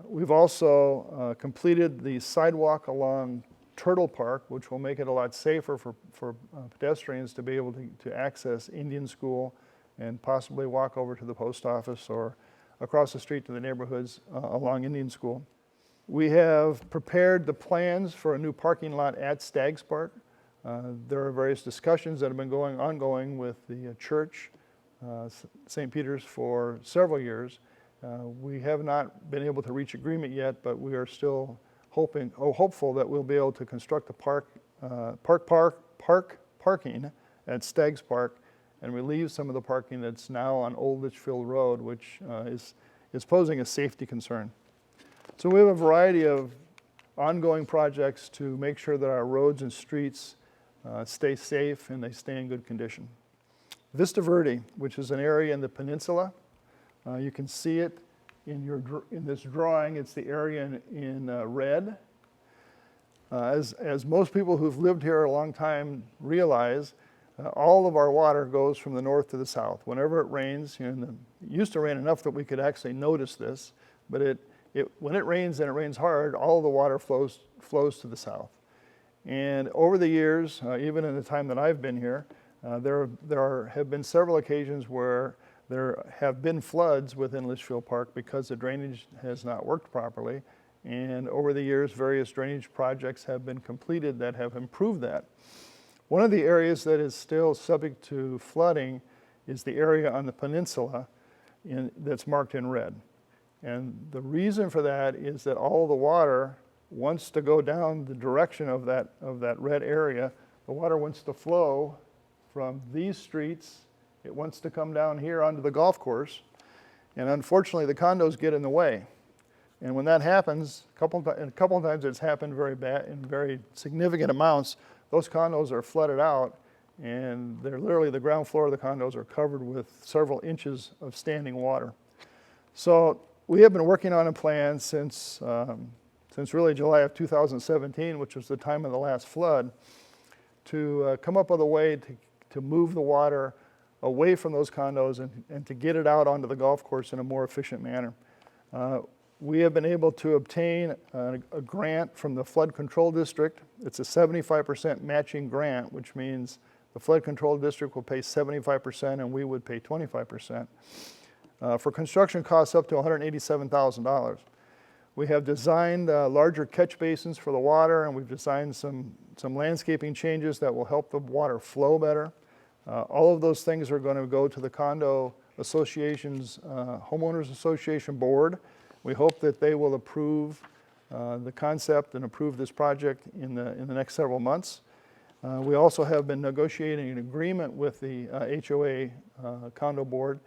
Speaker 1: We've also completed the sidewalk along Turtle Park, which will make it a lot safer for pedestrians to be able to access Indian School and possibly walk over to the post office or across the street to the neighborhoods along Indian School. We have prepared the plans for a new parking lot at Staggs Park. There are various discussions that have been ongoing with the church, St. Peter's, for several years. We have not been able to reach agreement yet, but we are still hopeful that we'll be able to construct a parking at Staggs Park and relieve some of the parking that's now on Old Litchfield Road, which is posing a safety concern. So we have a variety of ongoing projects to make sure that our roads and streets stay safe and they stay in good condition. Vista Verde, which is an area in the peninsula, you can see it in this drawing. It's the area in red. As most people who've lived here a long time realize, all of our water goes from the north to the south. Whenever it rains, it used to rain enough that we could actually notice this, but when it rains and it rains hard, all of the water flows to the south. And over the years, even in the time that I've been here, there have been several occasions where there have been floods within Litchfield Park because the drainage has not worked properly. And over the years, various drainage projects have been completed that have improved that. One of the areas that is still subject to flooding is the area on the peninsula that's marked in red. And the reason for that is that all the water wants to go down the direction of that red area. The water wants to flow from these streets. It wants to come down here onto the golf course. And unfortunately, the condos get in the way. And when that happens, a couple of times it's happened very bad in very significant amounts, those condos are flooded out, and they're literally, the ground floor of the condos are covered with several inches of standing water. So we have been working on a plan since really July of 2017, which was the time of the last flood, to come up with a way to move the water away from those condos and to get it out onto the golf course in a more efficient manner. We have been able to obtain a grant from the Flood Control District. It's a 75% matching grant, which means the Flood Control District will pay 75% and we would pay 25%. For construction costs up to $187,000. We have designed larger catch basins for the water, and we've designed some landscaping changes that will help the water flow better. All of those things are going to go to the Condo Association's Homeowners Association Board. We hope that they will approve the concept and approve this project in the next several months. We also have been negotiating an agreement with the HOA Condo Board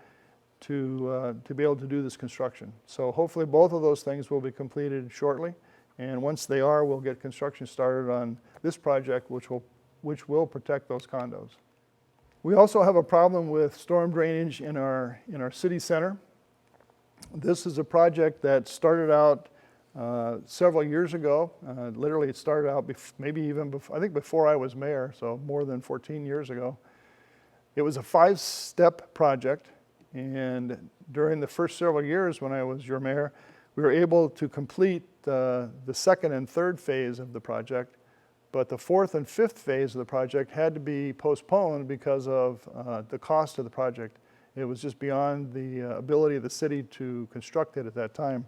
Speaker 1: to be able to do this construction. So hopefully both of those things will be completed shortly. And once they are, we'll get construction started on this project, which will protect those condos. We also have a problem with storm drainage in our city center. This is a project that started out several years ago. Literally, it started out maybe even before, I think before I was mayor, so more than 14 years ago. It was a 5-step project, and during the first several years when I was your mayor, We were able to complete the second and third phase of the project, but the fourth and fifth phase of the project had to be postponed because of the cost of the project. It was just beyond the ability of the city to construct it at that time.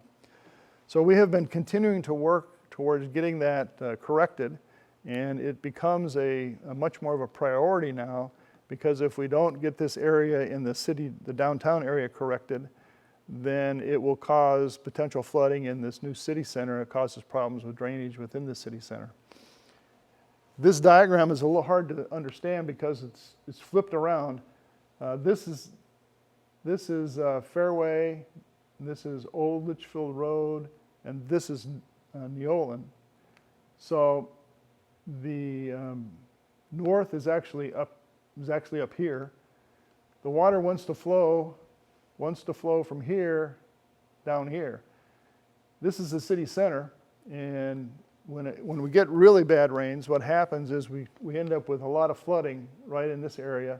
Speaker 1: So we have been continuing to work towards getting that corrected, and it becomes a much more of a priority now, because if we don't get this area in the city, the downtown area corrected, then it will cause potential flooding in this new city center. It causes problems with drainage within the city center. This diagram is a little hard to understand because it's flipped around. This is Fairway, this is Old Litchfield Road, and this is Neolin. So the north is actually up here. The water wants to flow from here down here. This is the city center, and when we get really bad rains, what happens is we end up with a lot of flooding right in this area,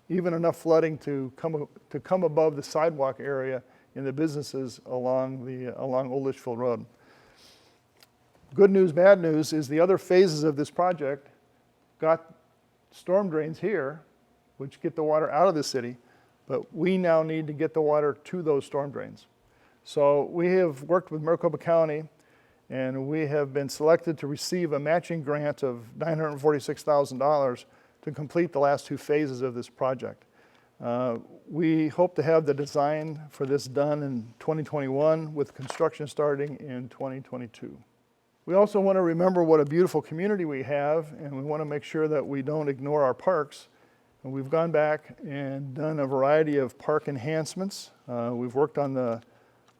Speaker 1: even enough flooding to come above the sidewalk area in the businesses along Old Litchfield Road. Good news, bad news is the other phases of this project got storm drains here, which get the water out of the city, but we now need to get the water to those storm drains. So we have worked with Maricopa County, and we have been selected to receive a matching grant of $946,000 to complete the last two phases of this project. We hope to have the design for this done in 2021, with construction starting in 2022. We also want to remember what a beautiful community we have, and we want to make sure that we don't ignore our parks. And we've gone back and done a variety of park enhancements. We've worked on the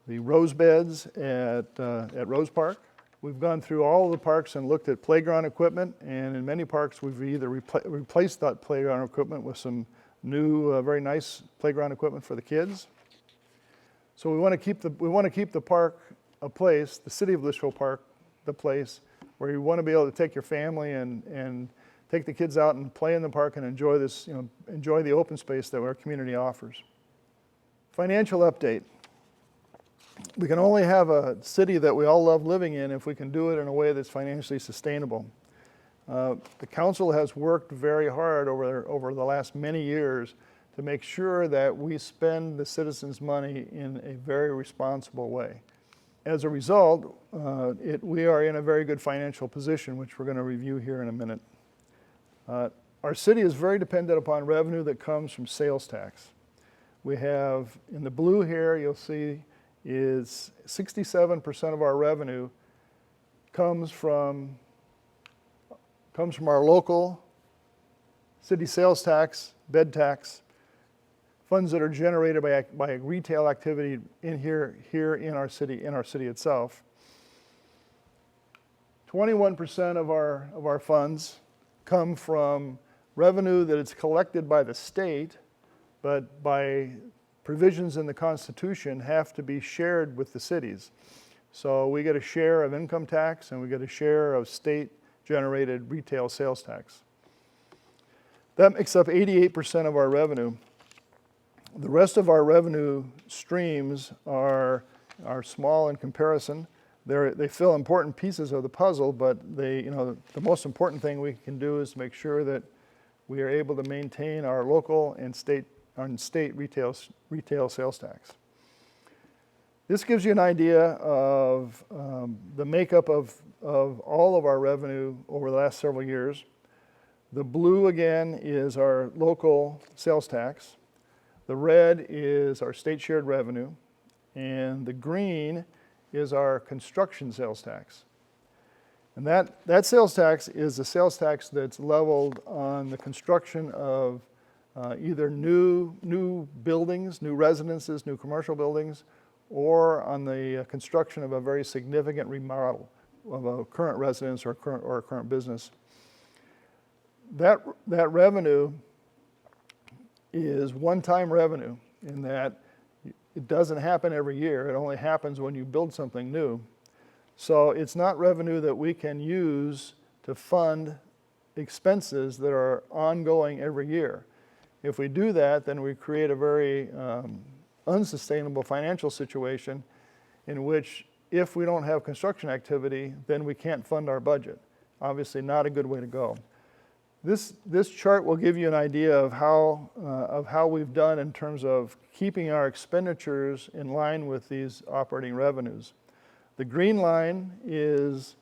Speaker 1: rose beds at Rose Park. We've gone through all of the parks and looked at playground equipment, and in many parks we've either replaced that playground equipment with some new, very nice playground equipment for the kids. So we want to keep the park a place, the city of Litchfield Park, the place where you want to be able to take your family and take the kids out and play in the park and enjoy this, enjoy the open space that our community offers. Financial update. We can only have a city that we all love living in if we can do it in a way that's financially sustainable. The council has worked very hard over the last many years to make sure that we spend the citizens' money in a very responsible way. As a result, we are in a very good financial position, which we're going to review here in a minute. Our city is very dependent upon revenue that comes from sales tax. We have, in the blue here, you'll see is 67% of our revenue comes from our local city sales tax, bed tax, funds that are generated by retail activity here in our city itself. 21% of our funds come from revenue that is collected by the state, but by provisions in the Constitution have to be shared with the cities. So we get a share of income tax and we get a share of state-generated retail sales tax. That makes up 88% of our revenue. The rest of our revenue streams are small in comparison. They fill important pieces of the puzzle, but the most important thing we can do is make sure that we are able to maintain our local and state retail sales tax. This gives you an idea of the makeup of all of our revenue over the last several years. The blue, again, is our local sales tax. The red is our state shared revenue. And the green is our construction sales tax. And that sales tax is a sales tax that's leveled on the construction of either new buildings, new residences, new commercial buildings, or on the construction of a very significant remodel of a current residence or a current business. That revenue is one-time revenue in that it doesn't happen every year. It only happens when you build something new. So it's not revenue that we can use to fund expenses that are ongoing every year. If we do that, then we create a very unsustainable financial situation in which if we don't have construction activity, then we can't fund our budget. Obviously not a good way to go. This chart will give you an idea of how we've done in terms of keeping our expenditures in line with these operating revenues. The green line is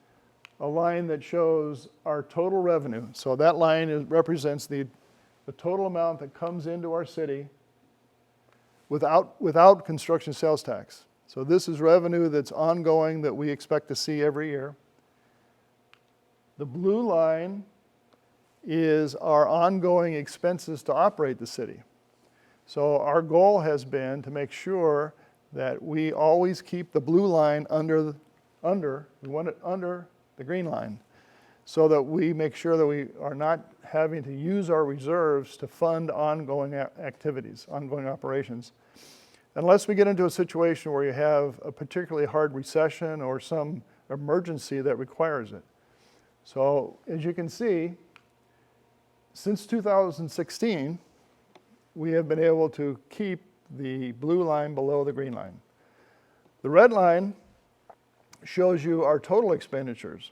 Speaker 1: a line that shows our total revenue. So that line represents the total amount that comes into our city without construction sales tax. So this is revenue that's ongoing that we expect to see every year. The blue line is our ongoing expenses to operate the city. So our goal has been to make sure that we always keep the blue line we want it under the green line, so that we make sure that we are not having to use our reserves to fund ongoing activities, ongoing operations, unless we get into a situation where you have a particularly hard recession or some emergency that requires it. So as you can see, since 2016, we have been able to keep the blue line below the green line. The red line shows you our total expenditures.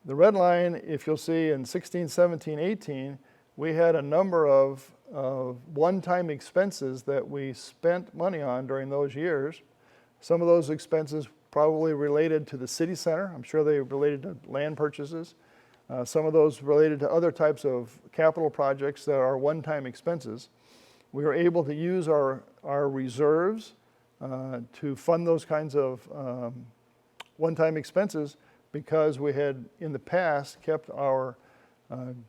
Speaker 1: The red line, if you'll see in 16, 17, 18, we had a number of one-time expenses that we spent money on during those years. Some of those expenses probably related to the city center. I'm sure they related to land purchases. Some of those related to other types of capital projects that are one-time expenses. We were able to use our reserves to fund those kinds of one-time expenses because we had in the past kept our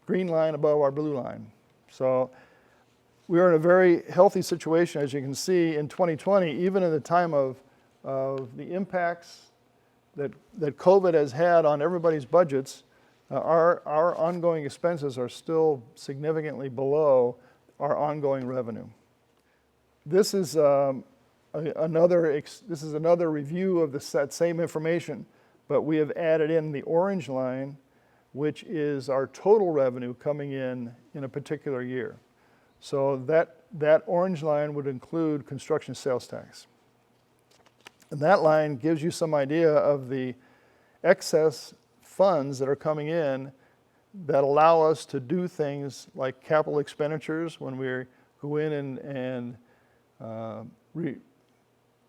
Speaker 1: green line above our blue line. So we are in a very healthy situation, as you can see, in 2020, even in the time of the impacts that COVID has had on everybody's budgets. Our ongoing expenses are still significantly below our ongoing revenue. This is another review of that same information, but we have added in the orange line, which is our total revenue coming in a particular year. So that orange line would include construction sales tax. And that line gives you some idea of the excess funds that are coming in that allow us to do things like capital expenditures when we go in and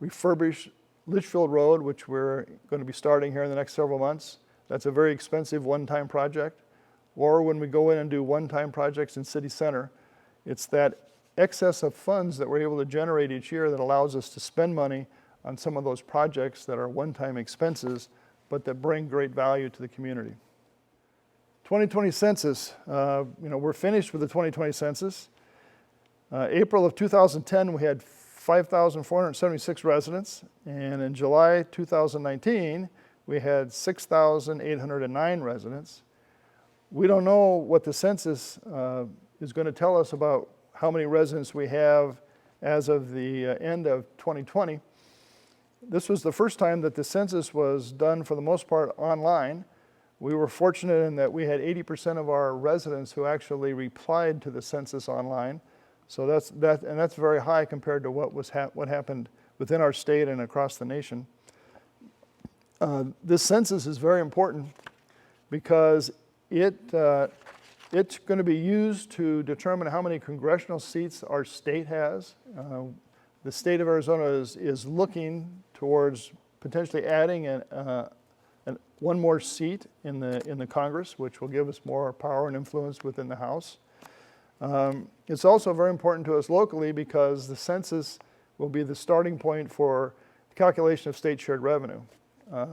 Speaker 1: refurbish Litchfield Road, which we're going to be starting here in the next several months. That's a very expensive one-time project. Or when we go in and do one-time projects in City Center, it's that excess of funds that we're able to generate each year that allows us to spend money on some of those projects that are one-time expenses but that bring great value to the community. 2020 census, we're finished with the 2020 census. April of 2010, we had 5,476 residents, and in July 2019, we had 6,809 residents. We don't know what the census is going to tell us about how many residents we have as of the end of 2020. This was the first time that the census was done, for the most part, online. We were fortunate in that we had 80% of our residents who actually replied to the census online. So that's very high compared to what happened within our state and across the nation. This census is very important because it's going to be used to determine how many congressional seats our state has. The state of Arizona is looking towards potentially adding one more seat in the Congress, which will give us more power and influence within the House. It's also very important to us locally because the census will be the starting point for the calculation of state shared revenue.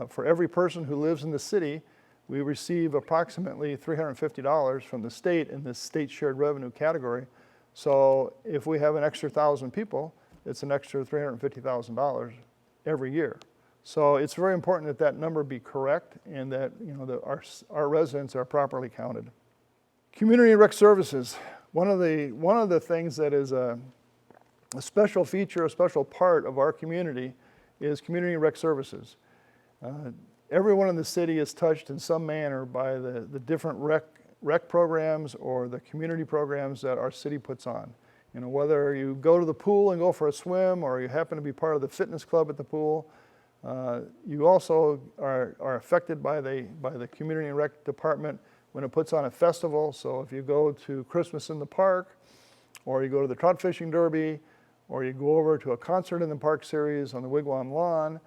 Speaker 1: For every person who lives in the city, we receive approximately $350 from the state in this state shared revenue category. So if we have an extra 1,000 people, it's an extra $350,000 every year. So it's very important that that number be correct and that our residents are properly counted. Community and rec services. One of the things that is a special feature, a special part of our community is community and rec services. Everyone in the city is touched in some manner by the different rec programs or the community programs that our city puts on. Whether you go to the pool and go for a swim or you happen to be part of the fitness club at the pool, You also are affected by the community and rec department when it puts on a festival. So if you go to Christmas in the Park, or you go to the trout fishing derby, or you go over to a concert in the park series on the Wigwam lawn,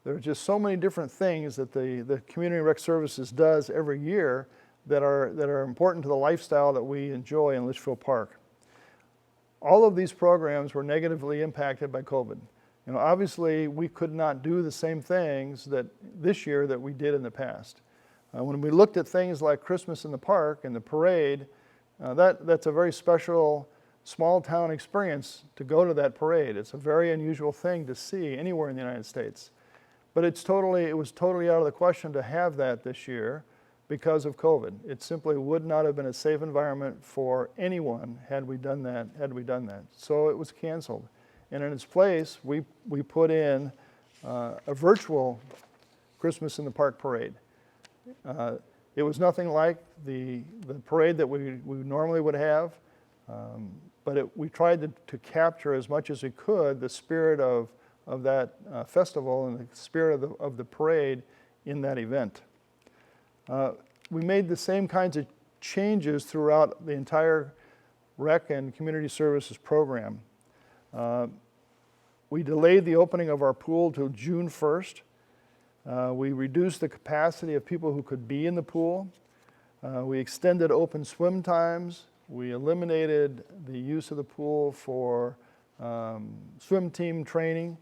Speaker 1: there's just so many different things that the community and rec services does every year that are important to the lifestyle that we enjoy in Litchfield Park. All of these programs were negatively impacted by COVID. You know, obviously we could not do the same things this year that we did in the past. When we looked at things like Christmas in the Park and the parade, that's a very special small town experience to go to that parade. It's a very unusual thing to see anywhere in the United States. But it was totally out of the question to have that this year because of COVID. It simply would not have been a safe environment for anyone had we done that. So it was canceled. And in its place, we put in a virtual Christmas in the Park parade. It was nothing like the parade that we normally would have, but we tried to capture as much as we could the spirit of that festival and the spirit of the parade in that event. We made the same kinds of changes throughout the entire rec and community services program. We delayed the opening of our pool till June 1st. We reduced the capacity of people who could be in the pool. We extended open swim times. We eliminated the use of the pool for swim team training.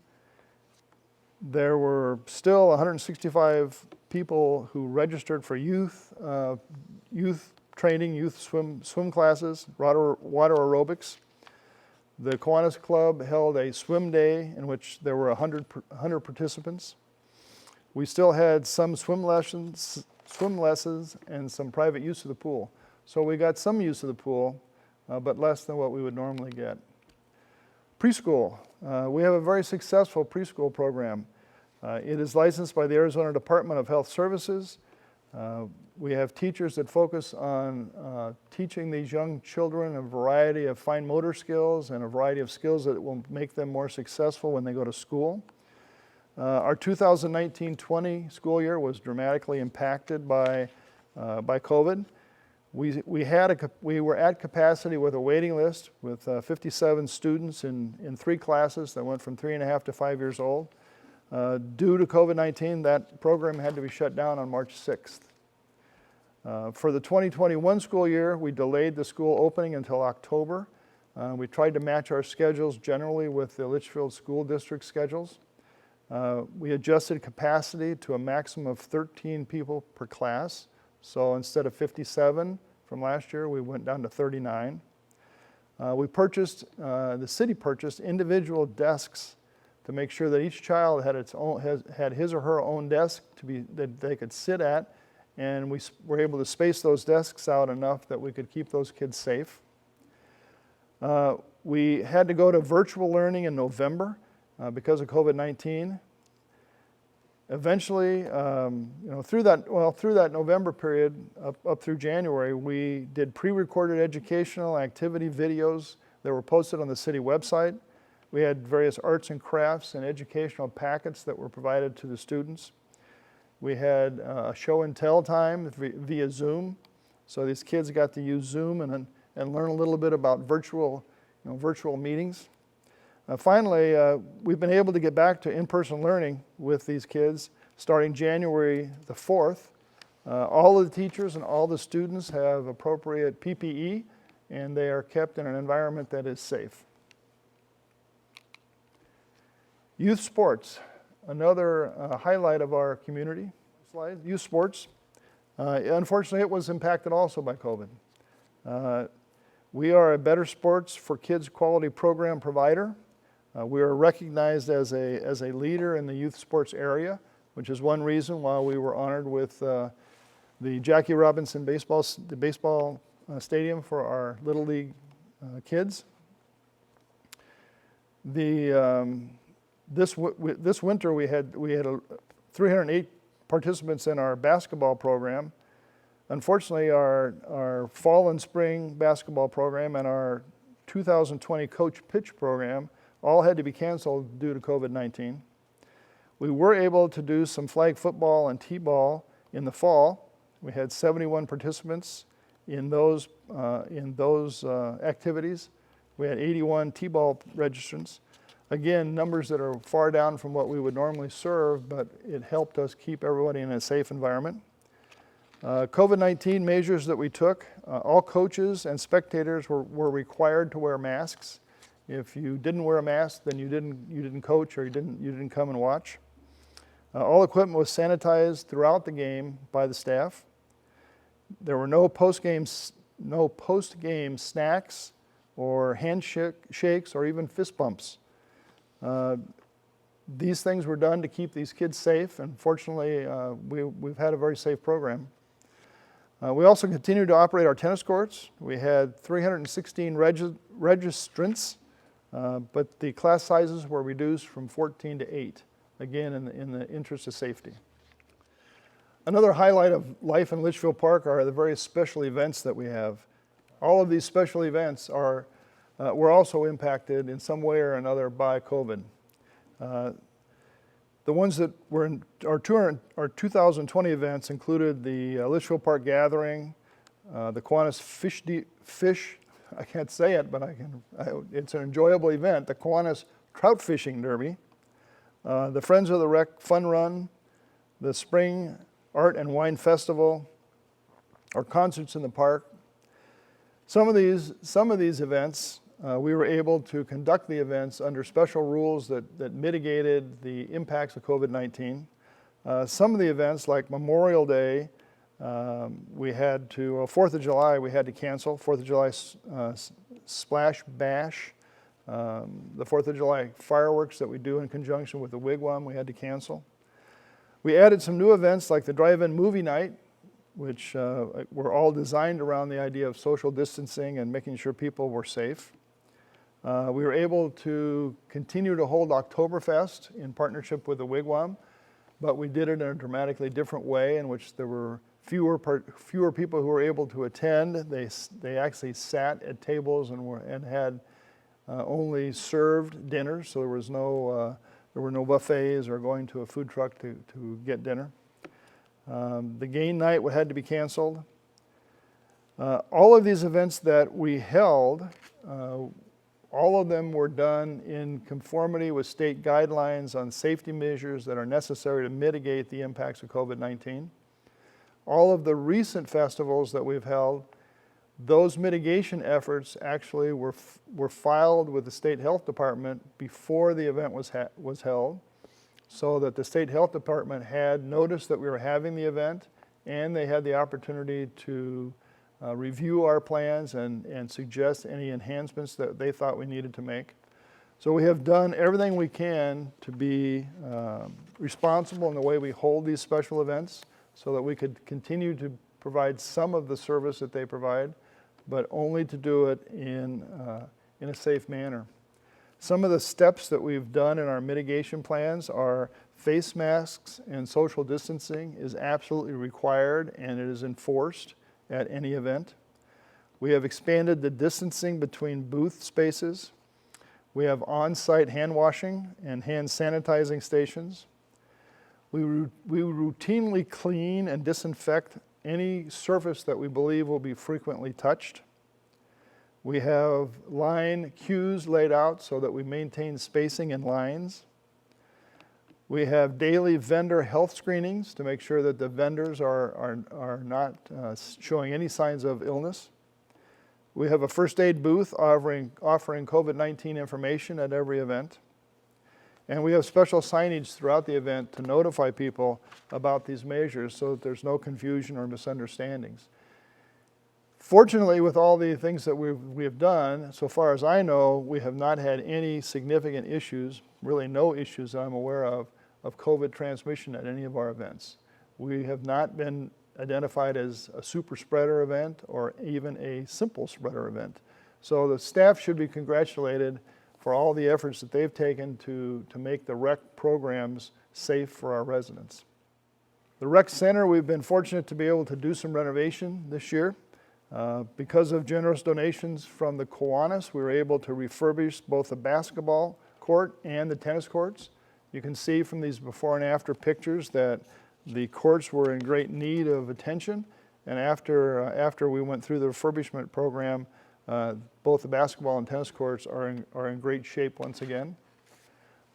Speaker 1: There were still 165 people who registered for youth training, youth swim classes, water aerobics. The Kiwanis Club held a swim day in which there were 100 participants. We still had some swim lessons and some private use of the pool. So we got some use of the pool, but less than what we would normally get. Preschool. We have a very successful preschool program. It is licensed by the Arizona Department of Health Services. We have teachers that focus on teaching these young children a variety of fine motor skills and a variety of skills that will make them more successful when they go to school. Our 2019-20 school year was dramatically impacted by COVID. We were at capacity with a waiting list with 57 students in 3 classes that went from 3.5 to 5 years old. Due to COVID-19, that program had to be shut down on March 6th. For the 2021 school year, we delayed the school opening until October. We tried to match our schedules generally with the Litchfield School District schedules. We adjusted capacity to a maximum of 13 people per class. So instead of 57 from last year, we went down to 39. The city purchased individual desks to make sure that each child had his or her own desk that they could sit at, and we were able to space those desks out enough that we could keep those kids safe. We had to go to virtual learning in November because of COVID-19. Eventually, through that November period up through January, we did pre-recorded educational activity videos that were posted on the city website. We had various arts and crafts and educational packets that were provided to the students. We had a show and tell time via Zoom. So these kids got to use Zoom and learn a little bit about virtual meetings. Finally, we've been able to get back to in-person learning with these kids starting January the 4th. All of the teachers and all the students have appropriate PPE, and they are kept in an environment that is safe. Youth sports, another highlight of our community. Slide. Youth sports. Unfortunately, it was impacted also by COVID. We are a Better Sports for Kids quality program provider. We are recognized as a leader in the youth sports area, which is one reason why we were honored with the Jackie Robinson baseball stadium for our Little League kids. This winter we had 308 participants in our basketball program. Unfortunately, our fall and spring basketball program and our 2020 coach pitch program all had to be canceled due to COVID-19. We were able to do some flag football and t-ball in the fall. We had 71 participants in those activities. We had 81 t-ball registrants. Again, numbers that are far down from what we would normally serve, but it helped us keep everybody in a safe environment. COVID-19 measures that we took, all coaches and spectators were required to wear masks. If you didn't wear a mask, then you didn't coach or you didn't come and watch. All equipment was sanitized throughout the game by the staff. There were no post-game snacks or handshakes or even fist bumps. These things were done to keep these kids safe, and fortunately, we've had a very safe program. We also continued to operate our tennis courts. We had 316 registrants, but the class sizes were reduced from 14 to 8, again, in the interest of safety. Another highlight of life in Litchfield Park are the various special events that we have. All of these special events were also impacted in some way or another by COVID. The ones that were in our 2020 events included the Litchfield Park Gathering, the Kiwanis Fish, I can't say it, but it's an enjoyable event, the Kiwanis Trout Fishing Derby, the Friends of the Wreck Fun Run, the Spring Art and Wine Festival, our concerts in the park. Some of these events, we were able to conduct the events under special rules that mitigated the impacts of COVID-19. Some of the events, like Memorial Day, we had to, 4th of July, we had to cancel. 4th of July Splash Bash, the 4th of July fireworks that we do in conjunction with the Wigwam, we had to cancel. We added some new events like the drive-in movie night, which were all designed around the idea of social distancing and making sure people were safe. We were able to continue to hold Oktoberfest in partnership with the Wigwam, but we did it in a dramatically different way in which there were fewer people who were able to attend. They actually sat at tables and had only served dinner, so there were no buffets or going to a food truck to get dinner. The game night had to be canceled. All of these events that we held, all of them were done in conformity with state guidelines on safety measures that are necessary to mitigate the impacts of COVID-19. All of the recent festivals that we've held, those mitigation efforts actually were filed with the state health department before the event was held, so that the state health department had noticed that we were having the event, and they had the opportunity to review our plans and suggest any enhancements that they thought we needed to make. So we have done everything we can to be responsible in the way we hold these special events so that we could continue to provide some of the service that they provide, but only to do it in a safe manner. Some of the steps that we've done in our mitigation plans are face masks and social distancing is absolutely required, and it is enforced at any event. We have expanded the distancing between booth spaces. We have on-site hand washing and hand sanitizing stations. We routinely clean and disinfect any surface that we believe will be frequently touched. We have line queues laid out so that we maintain spacing in lines. We have daily vendor health screenings to make sure that the vendors are not showing any signs of illness. We have a first aid booth offering COVID-19 information at every event. And we have special signage throughout the event to notify people about these measures so that there's no confusion or misunderstandings. Fortunately, with all the things that we have done, so far as I know, we have not had any significant issues, really no issues that I'm aware of COVID transmission at any of our events. We have not been identified as a super spreader event or even a simple spreader event. So the staff should be congratulated for all the efforts that they've taken to make the rec programs safe for our residents. The rec center, we've been fortunate to be able to do some renovation this year. Because of generous donations from the Kiwanis, we were able to refurbish both the basketball court and the tennis courts. You can see from these before and after pictures that the courts were in great need of attention, and after we went through the refurbishment program, both the basketball and tennis courts are in great shape once again.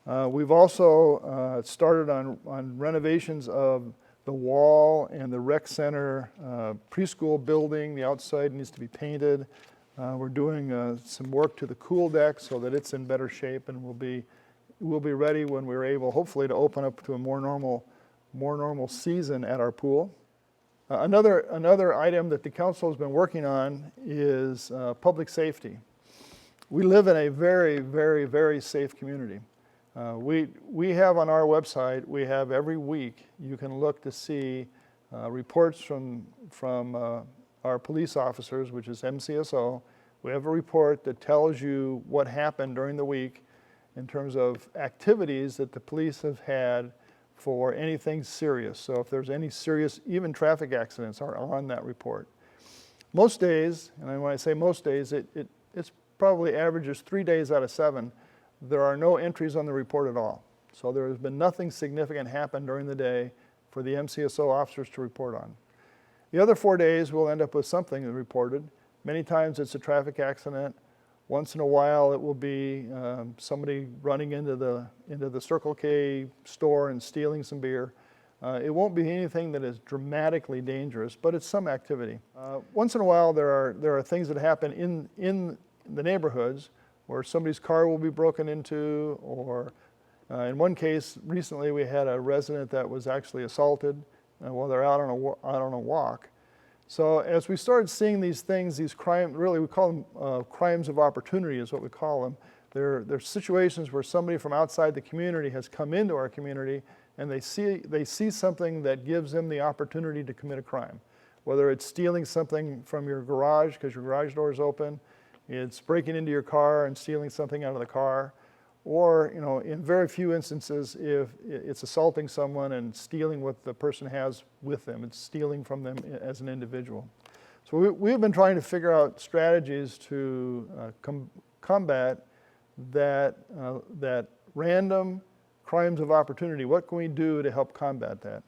Speaker 1: We've also started on renovations of the wall and the rec center preschool building. The outside needs to be painted. We're doing some work to the cool deck so that it's in better shape, and we'll be ready when we're able, hopefully, to open up to a more normal season at our pool. Another item that the council has been working on is public safety. We live in a very, very, very safe community. We have on our website, we have every week, you can look to see reports from our police officers, which is MCSO. We have a report that tells you what happened during the week in terms of activities that the police have had for anything serious. So if there's any serious, even traffic accidents are on that report. Most days, and when I say most days, it's probably averages 3 days out of 7, there are no entries on the report at all. So there has been nothing significant happen during the day for the MCSO officers to report on. The other 4 days, we'll end up with something reported. Many times it's a traffic accident. Once in a while, it will be somebody running into the Circle K store and stealing some beer. It won't be anything that is dramatically dangerous, but it's some activity. Once in a while, there are things that happen in the neighborhoods where somebody's car will be broken into, or in one case recently, we had a resident that was actually assaulted while they're out on a walk. So as we started seeing these things, these crimes, really we call them crimes of opportunity is what we call them. They're situations where somebody from outside the community has come into our community and they see something that gives them the opportunity to commit a crime. Whether it's stealing something from your garage because your garage door is open, it's breaking into your car and stealing something out of the car, or in very few instances, if it's assaulting someone and stealing what the person has with them, it's stealing from them as an individual. So we've been trying to figure out strategies to combat that random crimes of opportunity. What can we do to help combat that?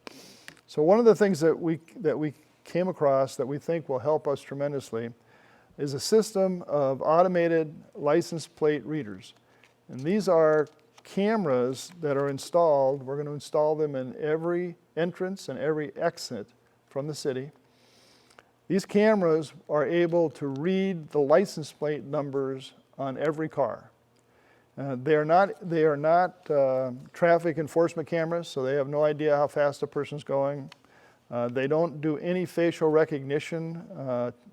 Speaker 1: So one of the things that we came across that we think will help us tremendously is a system of automated license plate readers. And these are cameras that are installed. We're going to install them in every entrance and every exit from the city. These cameras are able to read the license plate numbers on every car. They are not traffic enforcement cameras, so they have no idea how fast a person's going. They don't do any facial recognition.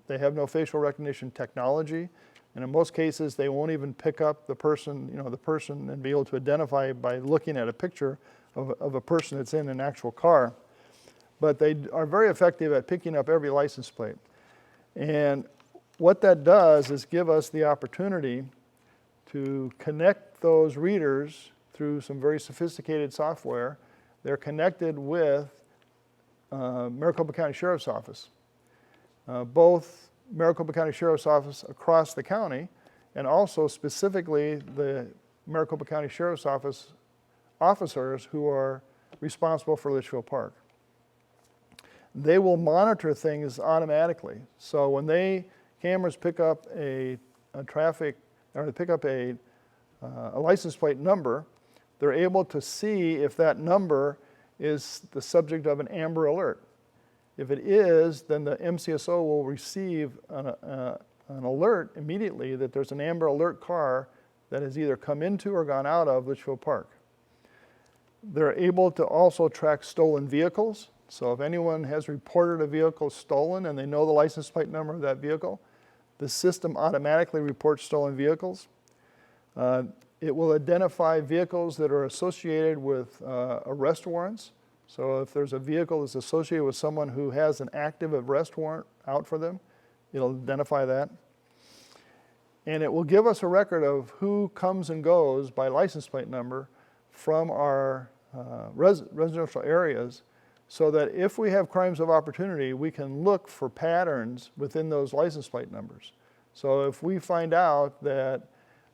Speaker 1: They have no facial recognition technology. And in most cases, they won't even pick up the person, and be able to identify by looking at a picture of a person that's in an actual car. But they are very effective at picking up every license plate. And what that does is give us the opportunity to connect those readers through some very sophisticated software. They're connected with Maricopa County Sheriff's Office. Both Maricopa County Sheriff's Office across the county, and also specifically the Maricopa County Sheriff's Office officers who are responsible for Litchfield Park. They will monitor things automatically. So when cameras pick up a license plate number, they're able to see if that number is the subject of an Amber Alert. If it is, then the MCSO will receive an alert immediately that there's an Amber Alert car that has either come into or gone out of Litchfield Park. They're able to also track stolen vehicles. So if anyone has reported a vehicle stolen and they know the license plate number of that vehicle, the system automatically reports stolen vehicles. It will identify vehicles that are associated with arrest warrants. So if there's a vehicle that's associated with someone who has an active arrest warrant out for them, it'll identify that. And it will give us a record of who comes and goes by license plate number from our residential areas, so that if we have crimes of opportunity, we can look for patterns within those license plate numbers. So if we find out that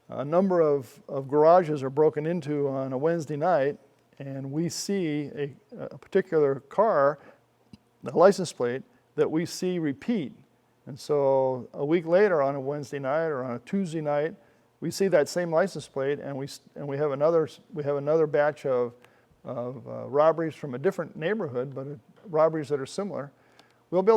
Speaker 1: a number of garages are broken into on a Wednesday night, and we see a particular car, the license plate, that we see repeat. And so a week later on a Wednesday night or on a Tuesday night, we see that same license plate, and we have another batch of robberies from a different neighborhood, but robberies that are similar. We'll be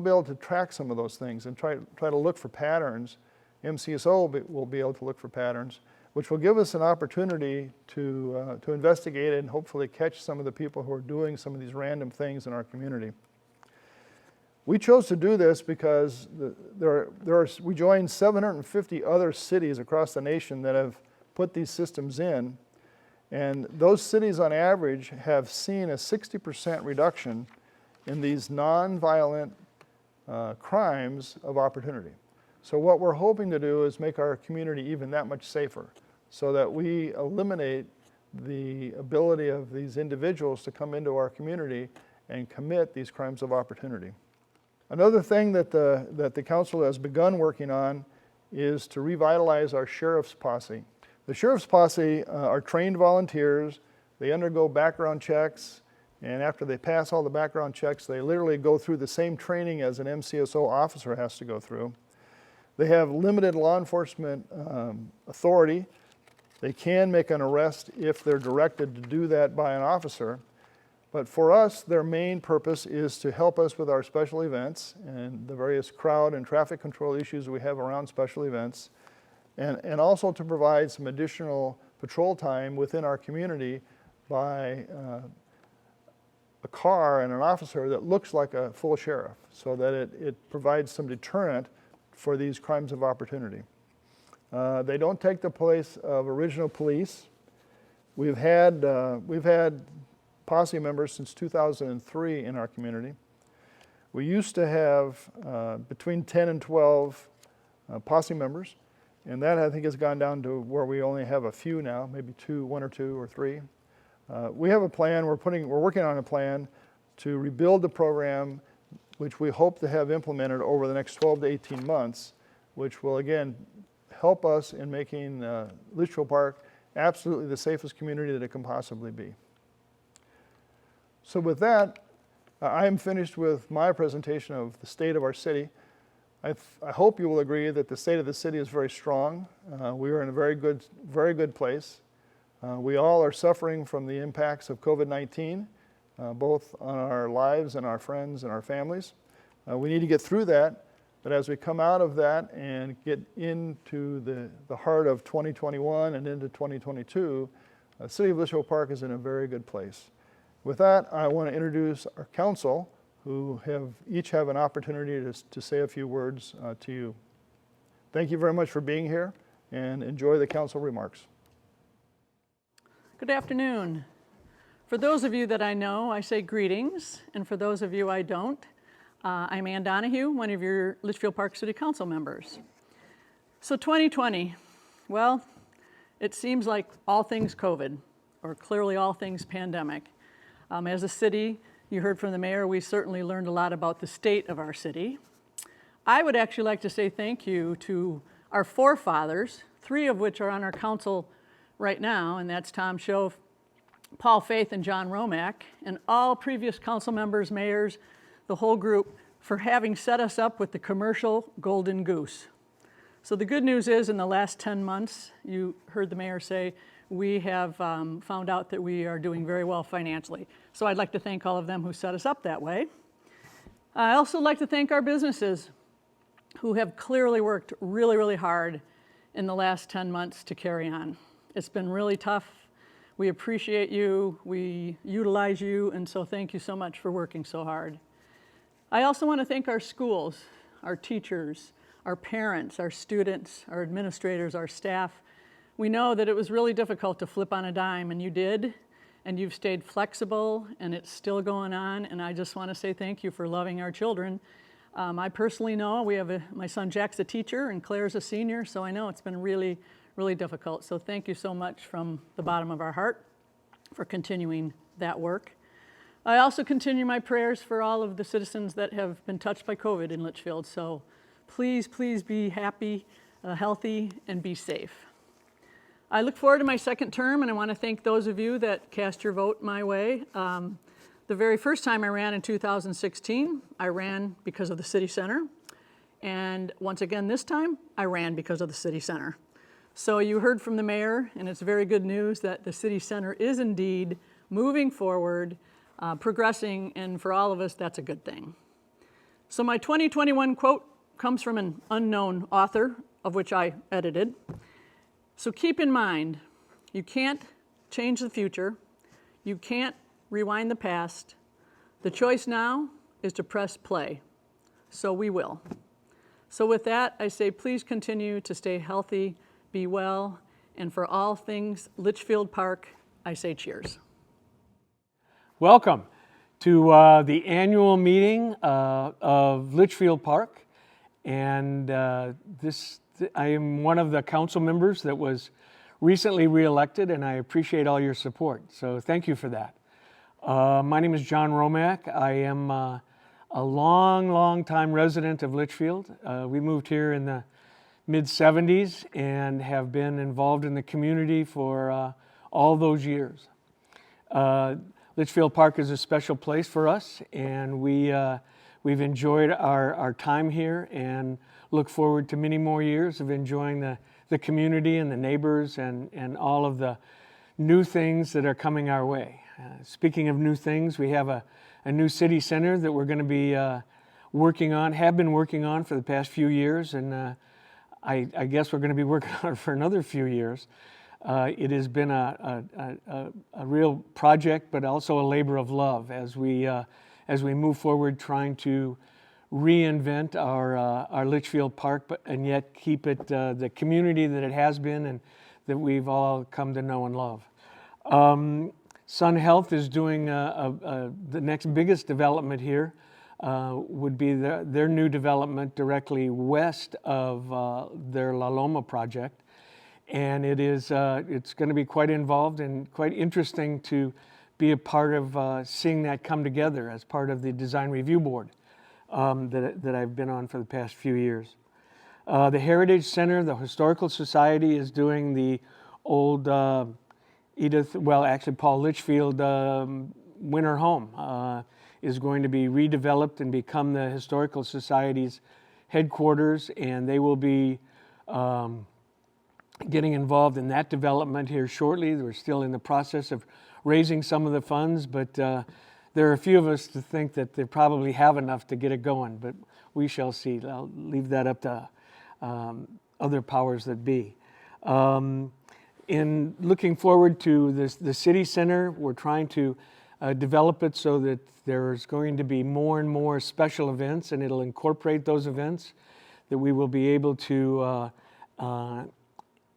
Speaker 1: able to track some of those things and try to look for patterns. MCSO will be able to look for patterns, which will give us an opportunity to investigate and hopefully catch some of the people who are doing some of these random things in our community. We chose to do this because we joined 750 other cities across the nation that have put these systems in, and those cities on average have seen a 60% reduction in these non-violent crimes of opportunity. So what we're hoping to do is make our community even that much safer so that we eliminate the ability of these individuals to come into our community and commit these crimes of opportunity. Another thing that the council has begun working on is to revitalize our sheriff's posse. The sheriff's posse are trained volunteers. They undergo background checks, and after they pass all the background checks, they literally go through the same training as an MCSO officer has to go through. They have limited law enforcement authority. They can make an arrest if they're directed to do that by an officer. But for us, their main purpose is to help us with our special events and the various crowd and traffic control issues we have around special events, and also to provide some additional patrol time within our community by a car and an officer that looks like a full sheriff, so that it provides some deterrent for these crimes of opportunity. They don't take the place of original police. We've had posse members since 2003 in our community. We used to have between 10 and 12 posse members, and that I think has gone down to where we only have a few now, maybe one or two or three. We have a plan, we're working on a plan to rebuild the program, which we hope to have implemented over the next 12 to 18 months, which will again help us in making Litchfield Park absolutely the safest community that it can possibly be. So with that, I am finished with my presentation of the state of our city. I hope you will agree that the state of the city is very strong. We are in a very good place. We all are suffering from the impacts of COVID-19, both on our lives and our friends and our families. We need to get through that, but as we come out of that and get into the heart of 2021 and into 2022, the city of Litchfield Park is in a very good place. With that, I want to introduce our council, who each have an opportunity to say a few words to you. Thank you very much for being here, and enjoy the council remarks.
Speaker 3: Good afternoon. For those of you that I know, I say greetings, and for those of you I don't, I'm Ann Donahue, one of your Litchfield Park City Council members. So 2020, well, it seems like all things COVID, or clearly all things pandemic. As a city, you heard from the mayor, we certainly learned a lot about the state of our city. I would actually like to say thank you to our forefathers, 3 of which are on our council right now, and that's Tom Schoaf, Paul Faith, and John Romack, and all previous council members, mayors, the whole group, for having set us up with the commercial golden goose. So the good news is, in the last 10 months, you heard the mayor say, we have found out that we are doing very well financially. So I'd like to thank all of them who set us up that way. I also like to thank our businesses who have clearly worked really, really hard in the last 10 months to carry on. It's been really tough. We appreciate you, we utilize you, and so thank you so much for working so hard. I also want to thank our schools, our teachers, our parents, our students, our administrators, our staff. We know that it was really difficult to flip on a dime, and you did, and you've stayed flexible, and it's still going on, and I just want to say thank you for loving our children. I personally know my son Jack's a teacher, and Claire's a senior, so I know it's been really, really difficult. So thank you so much from the bottom of our heart for continuing that work. I also continue my prayers for all of the citizens that have been touched by COVID in Litchfield, so please, please be happy, healthy, and be safe. I look forward to my second term, and I want to thank those of you that cast your vote my way. The very first time I ran in 2016, I ran because of the city center. And once again this time, I ran because of the city center. So you heard from the mayor, and it's very good news that the city center is indeed moving forward, progressing, and for all of us, that's a good thing. So my 2021 quote comes from an unknown author, of which I edited. So keep in mind, you can't change the future. You can't rewind the past. The choice now is to press play. So we will. So with that, I say please continue to stay healthy, be well, and for all things Litchfield Park, I say cheers.
Speaker 4: Welcome to the annual meeting of Litchfield Park. And I am one of the council members that was recently reelected, and I appreciate all your support. So thank you for that. My name is John Romack. I am a long time resident of Litchfield. We moved here in the mid-70s and have been involved in the community for all those years. Litchfield Park is a special place for us, and we've enjoyed our time here and look forward to many more years of enjoying the community and the neighbors and all of the new things that are coming our way. Speaking of new things, we have a new city center that we're going to be have been working on for the past few years, and I guess we're going to be working on it for another few years. It has been a real project, but also a labor of love as we move forward trying to reinvent our Litchfield Park, and yet keep it the community that it has been and that we've all come to know and love. Sun Health is doing the next biggest development here. Would be their new development directly west of their La Loma project. And it's going to be quite involved and quite interesting to be a part of seeing that come together as part of the design review board that I've been on for the past few years. The Heritage Center, the Historical Society, is doing the old Paul Litchfield winter home. Is going to be redeveloped and become the Historical Society's headquarters, and they will be getting involved in that development here shortly. We're still in the process of raising some of the funds, but there are a few of us to think that they probably have enough to get it going, but we shall see. I'll leave that up to other powers that be. In looking forward to the city center, we're trying to develop it so that there's going to be more and more special events, and it'll incorporate those events, that we will be able to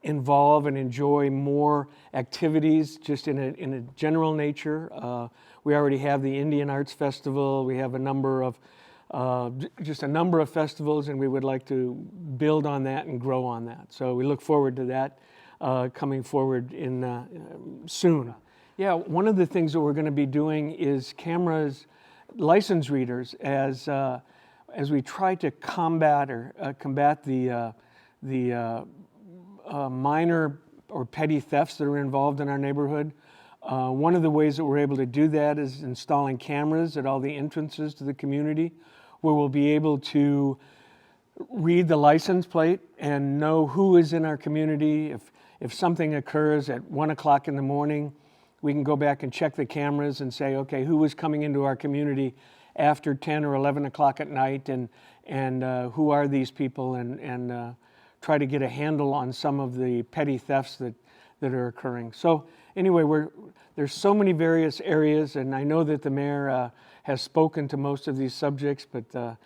Speaker 4: involve and enjoy more activities just in a general nature. We already have the Indian Arts Festival. We have a number of festivals, and we would like to build on that and grow on that. So we look forward to that coming forward in soon. Yeah, one of the things that we're going to be doing is cameras, license readers, as we try to combat the minor or petty thefts that are involved in our neighborhood. One of the ways that we're able to do that is installing cameras at all the entrances to the community, where we'll be able to read the license plate and know who is in our community. If something occurs at 1 o'clock in the morning, we can go back and check the cameras and say, okay, who was coming into our community after 10 or 11 o'clock at night, and who are these people, and try to get a handle on some of the petty thefts that are occurring. So anyway, there's so many various areas, and I know that the mayor has spoken to most of these subjects, but a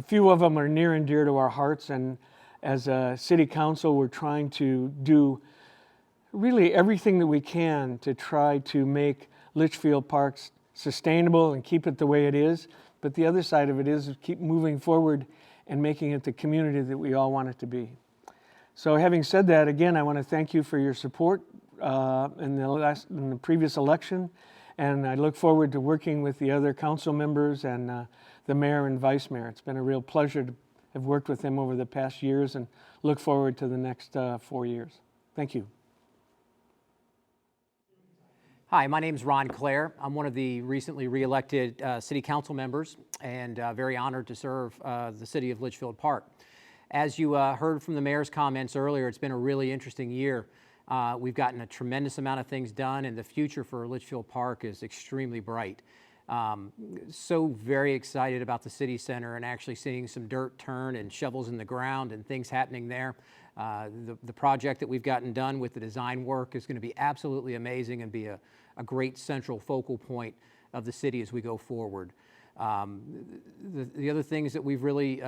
Speaker 4: few of them are near and dear to our hearts, and as a city council, we're trying to do really everything that we can to try to make Litchfield Park sustainable and keep it the way it is. But the other side of it is keep moving forward and making it the community that we all want it to be. So having said that, again, I want to thank you for your support in the previous election, and I look forward to working with the other council members and the mayor and vice mayor. It's been a real pleasure to have worked with them over the past years, and look forward to the next 4 years. Thank you.
Speaker 5: Hi, my name is Ron Clare. I'm one of the recently re-elected City Council members and very honored to serve the City of Litchfield Park. As you heard from the Mayor's comments earlier, it's been a really interesting year. We've gotten a tremendous amount of things done, and the future for Litchfield Park is extremely bright. So very excited about the City Center and actually seeing some dirt turn and shovels in the ground and things happening there. The project that we've gotten done with the design work is going to be absolutely amazing and be a great central focal point of the city as we go forward. The other things that we've really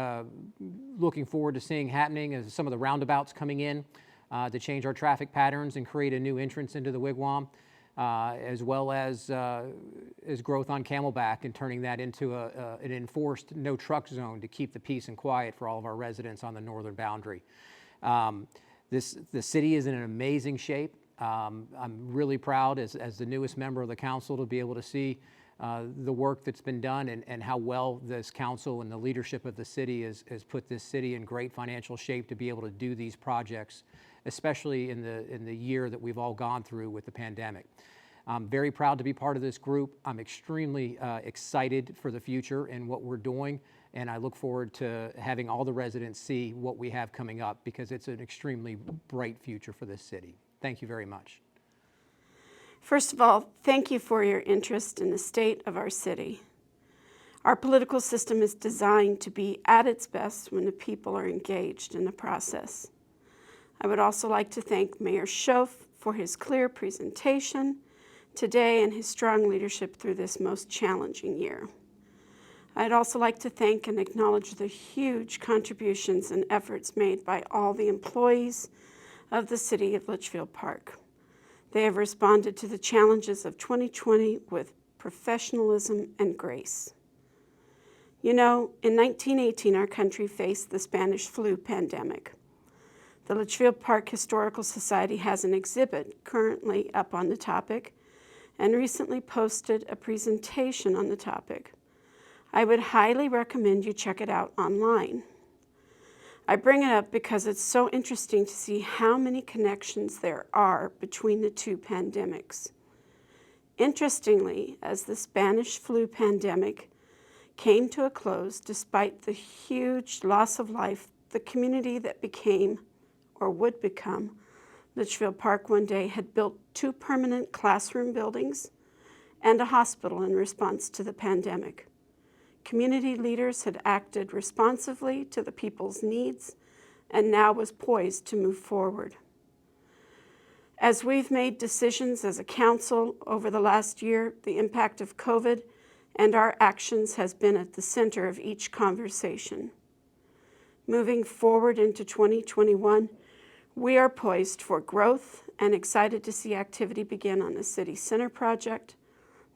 Speaker 5: looking forward to seeing happening is some of the roundabouts coming in to change our traffic patterns and create a new entrance into the Wigwam, as well as growth on Camelback and turning that into an enforced no truck zone to keep the peace and quiet for all of our residents on the northern boundary. The city is in an amazing shape. I'm really proud as the newest member of the council to be able to see the work that's been done and how well this council and the leadership of the city has put this city in great financial shape to be able to do these projects, especially in the year that we've all gone through with the pandemic. I'm very proud to be part of this group. I'm extremely excited for the future and what we're doing, and I look forward to having all the residents see what we have coming up because it's an extremely bright future for this city. Thank you very much.
Speaker 6: First of all, thank you for your interest in the state of our city. Our political system is designed to be at its best when the people are engaged in the process. I would also like to thank Mayor Schoaf for his clear presentation today and his strong leadership through this most challenging year. I'd also like to thank and acknowledge the huge contributions and efforts made by all the employees of the City of Litchfield Park. They have responded to the challenges of 2020 with professionalism and grace. You know, in 1918, our country faced the Spanish flu pandemic. The Litchfield Park Historical Society has an exhibit currently up on the topic and recently posted a presentation on the topic. I would highly recommend you check it out online. I bring it up because it's so interesting to see how many connections there are between the two pandemics. Interestingly, as the Spanish flu pandemic came to a close, despite the huge loss of life, the community that became, or would become, Litchfield Park one day had built 2 permanent classroom buildings and a hospital in response to the pandemic. Community leaders had acted responsively to the people's needs and now was poised to move forward. As we've made decisions as a council over the last year, the impact of COVID and our actions has been at the center of each conversation. Moving forward into 2021, we are poised for growth and excited to see activity begin on the City Center project,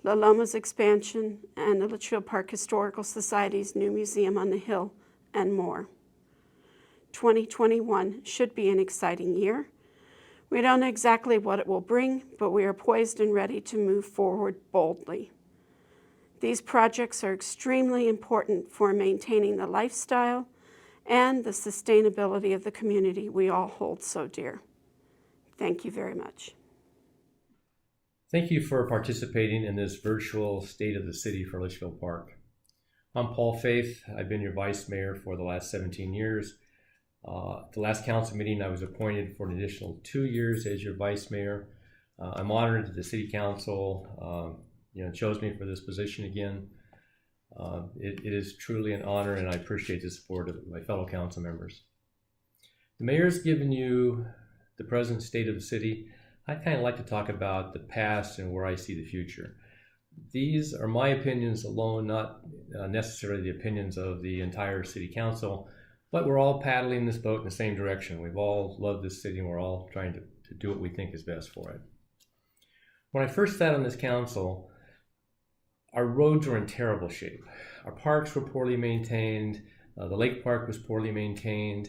Speaker 6: La Loma's expansion, and the Litchfield Park Historical Society's new museum on the hill, and more. 2021 should be an exciting year. We don't know exactly what it will bring, but we are poised and ready to move forward boldly. These projects are extremely important for maintaining the lifestyle and the sustainability of the community we all hold so dear. Thank you very much.
Speaker 7: Thank you for participating in this virtual State of the City for Litchfield Park. I'm Paul Faith. I've been your Vice Mayor for the last 17 years. The last council meeting, I was appointed for an additional 2 years as your Vice Mayor. I'm honored that the City Council chose me for this position again. It is truly an honor, and I appreciate the support of my fellow council members. The Mayor's given you the present state of the city. I kind of like to talk about the past and where I see the future. These are my opinions alone, not necessarily the opinions of the entire City Council, but we're all paddling this boat in the same direction. We've all loved this city and we're all trying to do what we think is best for it. When I first sat on this council, our roads were in terrible shape. Our parks were poorly maintained. The lake park was poorly maintained.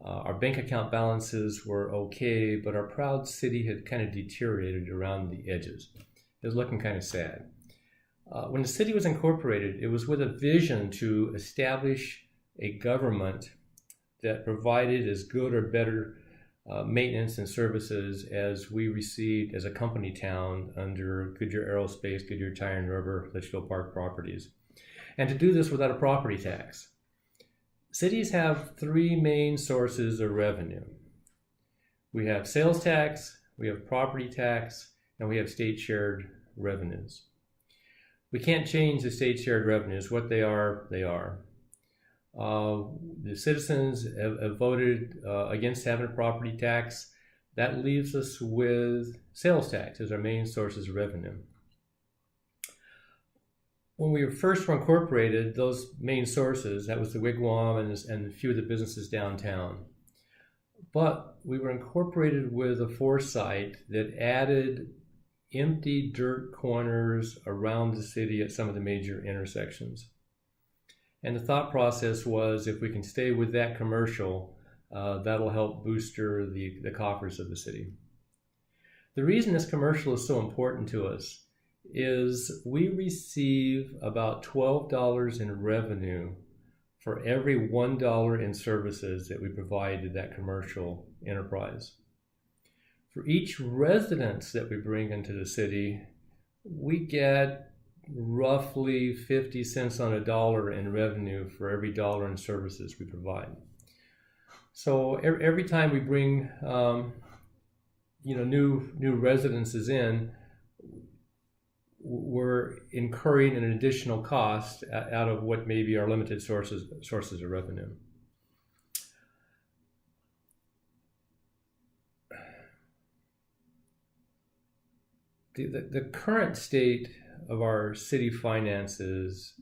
Speaker 7: Our bank account balances were okay, but our proud city had kind of deteriorated around the edges. It was looking kind of sad. When the city was incorporated, it was with a vision to establish a government that provided as good or better maintenance and services as we received as a company town under Goodyear Aerospace, Goodyear Tire and Rubber, Litchfield Park properties. And to do this without a property tax. Cities have three main sources of revenue. We have sales tax, we have property tax, and we have state shared revenues. We can't change the state shared revenues. What they are, they are. The citizens have voted against having a property tax. That leaves us with sales tax as our main sources of revenue. When we first were incorporated, those main sources, that was the Wigwam and a few of the businesses downtown. But we were incorporated with a foresight that added empty dirt corners around the city at some of the major intersections. And the thought process was, if we can stay with that commercial, that'll help booster the coffers of the city. The reason this commercial is so important to us is we receive about $12 in revenue for every $1 in services that we provide to that commercial enterprise. For each residence that we bring into the city, we get roughly 50 cents on a dollar in revenue for every dollar in services we provide. So every time we bring new residences in, we're incurring an additional cost out of what may be our limited sources of revenue. The current state of our city finances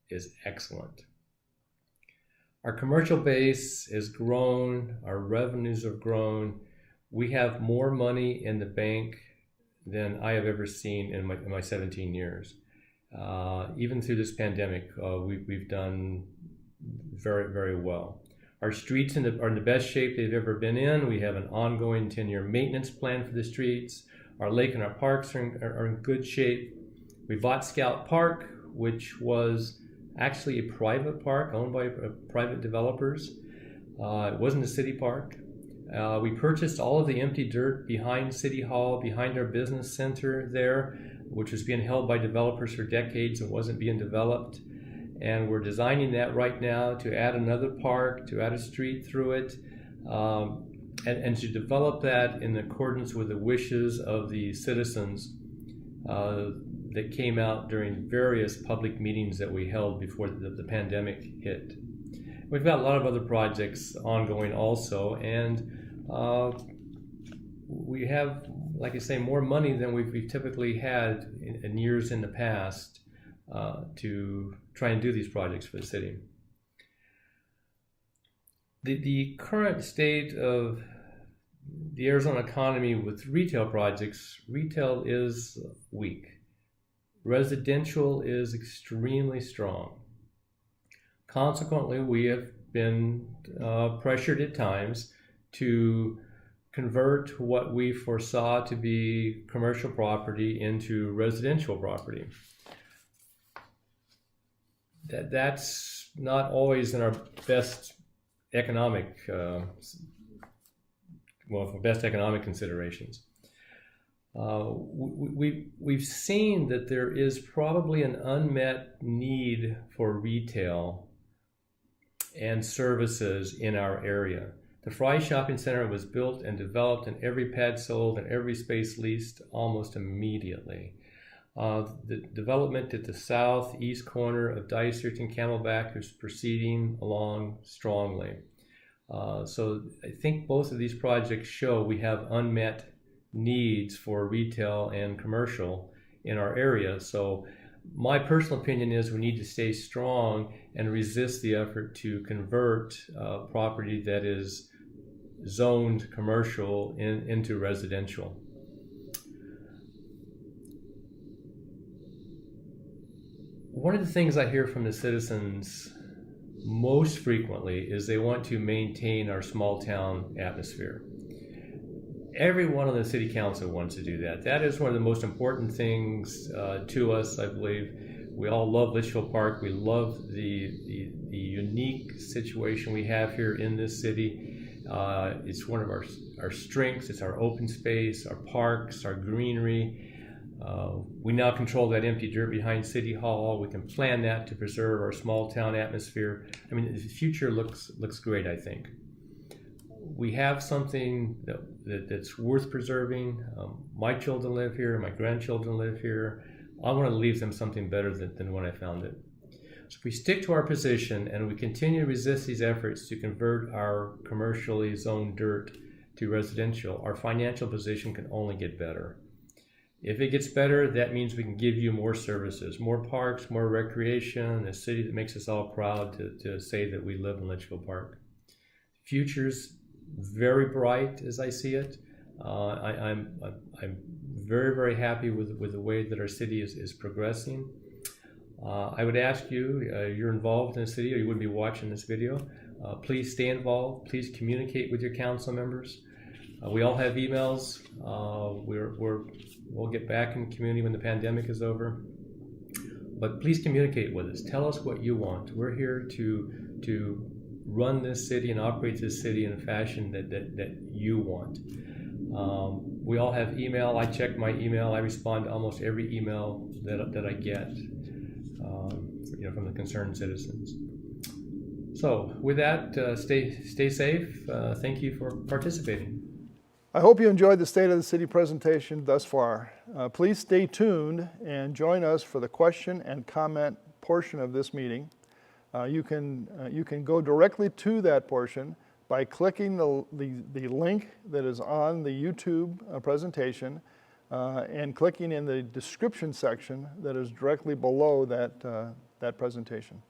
Speaker 7: is excellent. Our commercial base has grown, our revenues have grown. We have more money in the bank than I have ever seen in my 17 years. Even through this pandemic, we've done very, very well. Our streets are in the best shape they've ever been in. We have an ongoing 10-year maintenance plan for the streets. Our lake and our parks are in good shape. We bought Scout Park, which was actually a private park owned by private developers. It wasn't a city park. We purchased all of the empty dirt behind City Hall, behind our business center there, which was being held by developers for decades and wasn't being developed. And we're designing that right now to add another park, to add a street through it, and to develop that in accordance with the wishes of the citizens that came out during various public meetings that we held before the pandemic hit. We've got a lot of other projects ongoing also, and we have, like I say, more money than we've typically had in years in the past to try and do these projects for the city. The current state of the Arizona economy with retail projects, retail is weak. Residential is extremely strong. Consequently, we have been pressured at times to convert what we foresaw to be commercial property into residential property. That's not always in our best economic, best economic considerations. We've seen that there is probably an unmet need for retail and services in our area. The Fry Shopping Center was built and developed, and every pad sold and every space leased almost immediately. The development at the southeast corner of Dysart and Camelback is proceeding along strongly. So I think both of these projects show we have unmet needs for retail and commercial in our area. So my personal opinion is we need to stay strong and resist the effort to convert property that is zoned commercial into residential. One of the things I hear from the citizens most frequently is they want to maintain our small town atmosphere. Everyone on the city council wants to do that. That is one of the most important things to us, I believe. We all love Litchfield Park. We love the unique situation we have here in this city. It's one of our strengths. It's our open space, our parks, our greenery. We now control that empty dirt behind City Hall. We can plan that to preserve our small town atmosphere. I mean, the future looks great, I think. We have something that's worth preserving. My children live here, my grandchildren live here. I want to leave them something better than when I found it. So if we stick to our position and we continue to resist these efforts to convert our commercially zoned dirt to residential, our financial position can only get better. If it gets better, that means we can give you more services, more parks, more recreation, a city that makes us all proud to say that we live in Litchfield Park. Future's very bright as I see it. I'm very, very happy with the way that our city is progressing. I would ask you, you're involved in the city or you wouldn't be watching this video, please stay involved, please communicate with your council members. We all have emails. We'll get back in the community when the pandemic is over. But please communicate with us. Tell us what you want. We're here to run this city and operate this city in a fashion that you want. We all have email. I check my email. I respond to almost every email that I get from the concerned citizens. So with that, stay safe. Thank you for participating.
Speaker 1: I hope you enjoyed the State of the City presentation thus far. Please stay tuned and join us for the question and comment portion of this meeting. You can go directly to that portion by clicking the link that is on the YouTube presentation and clicking in the description section that is directly below that presentation.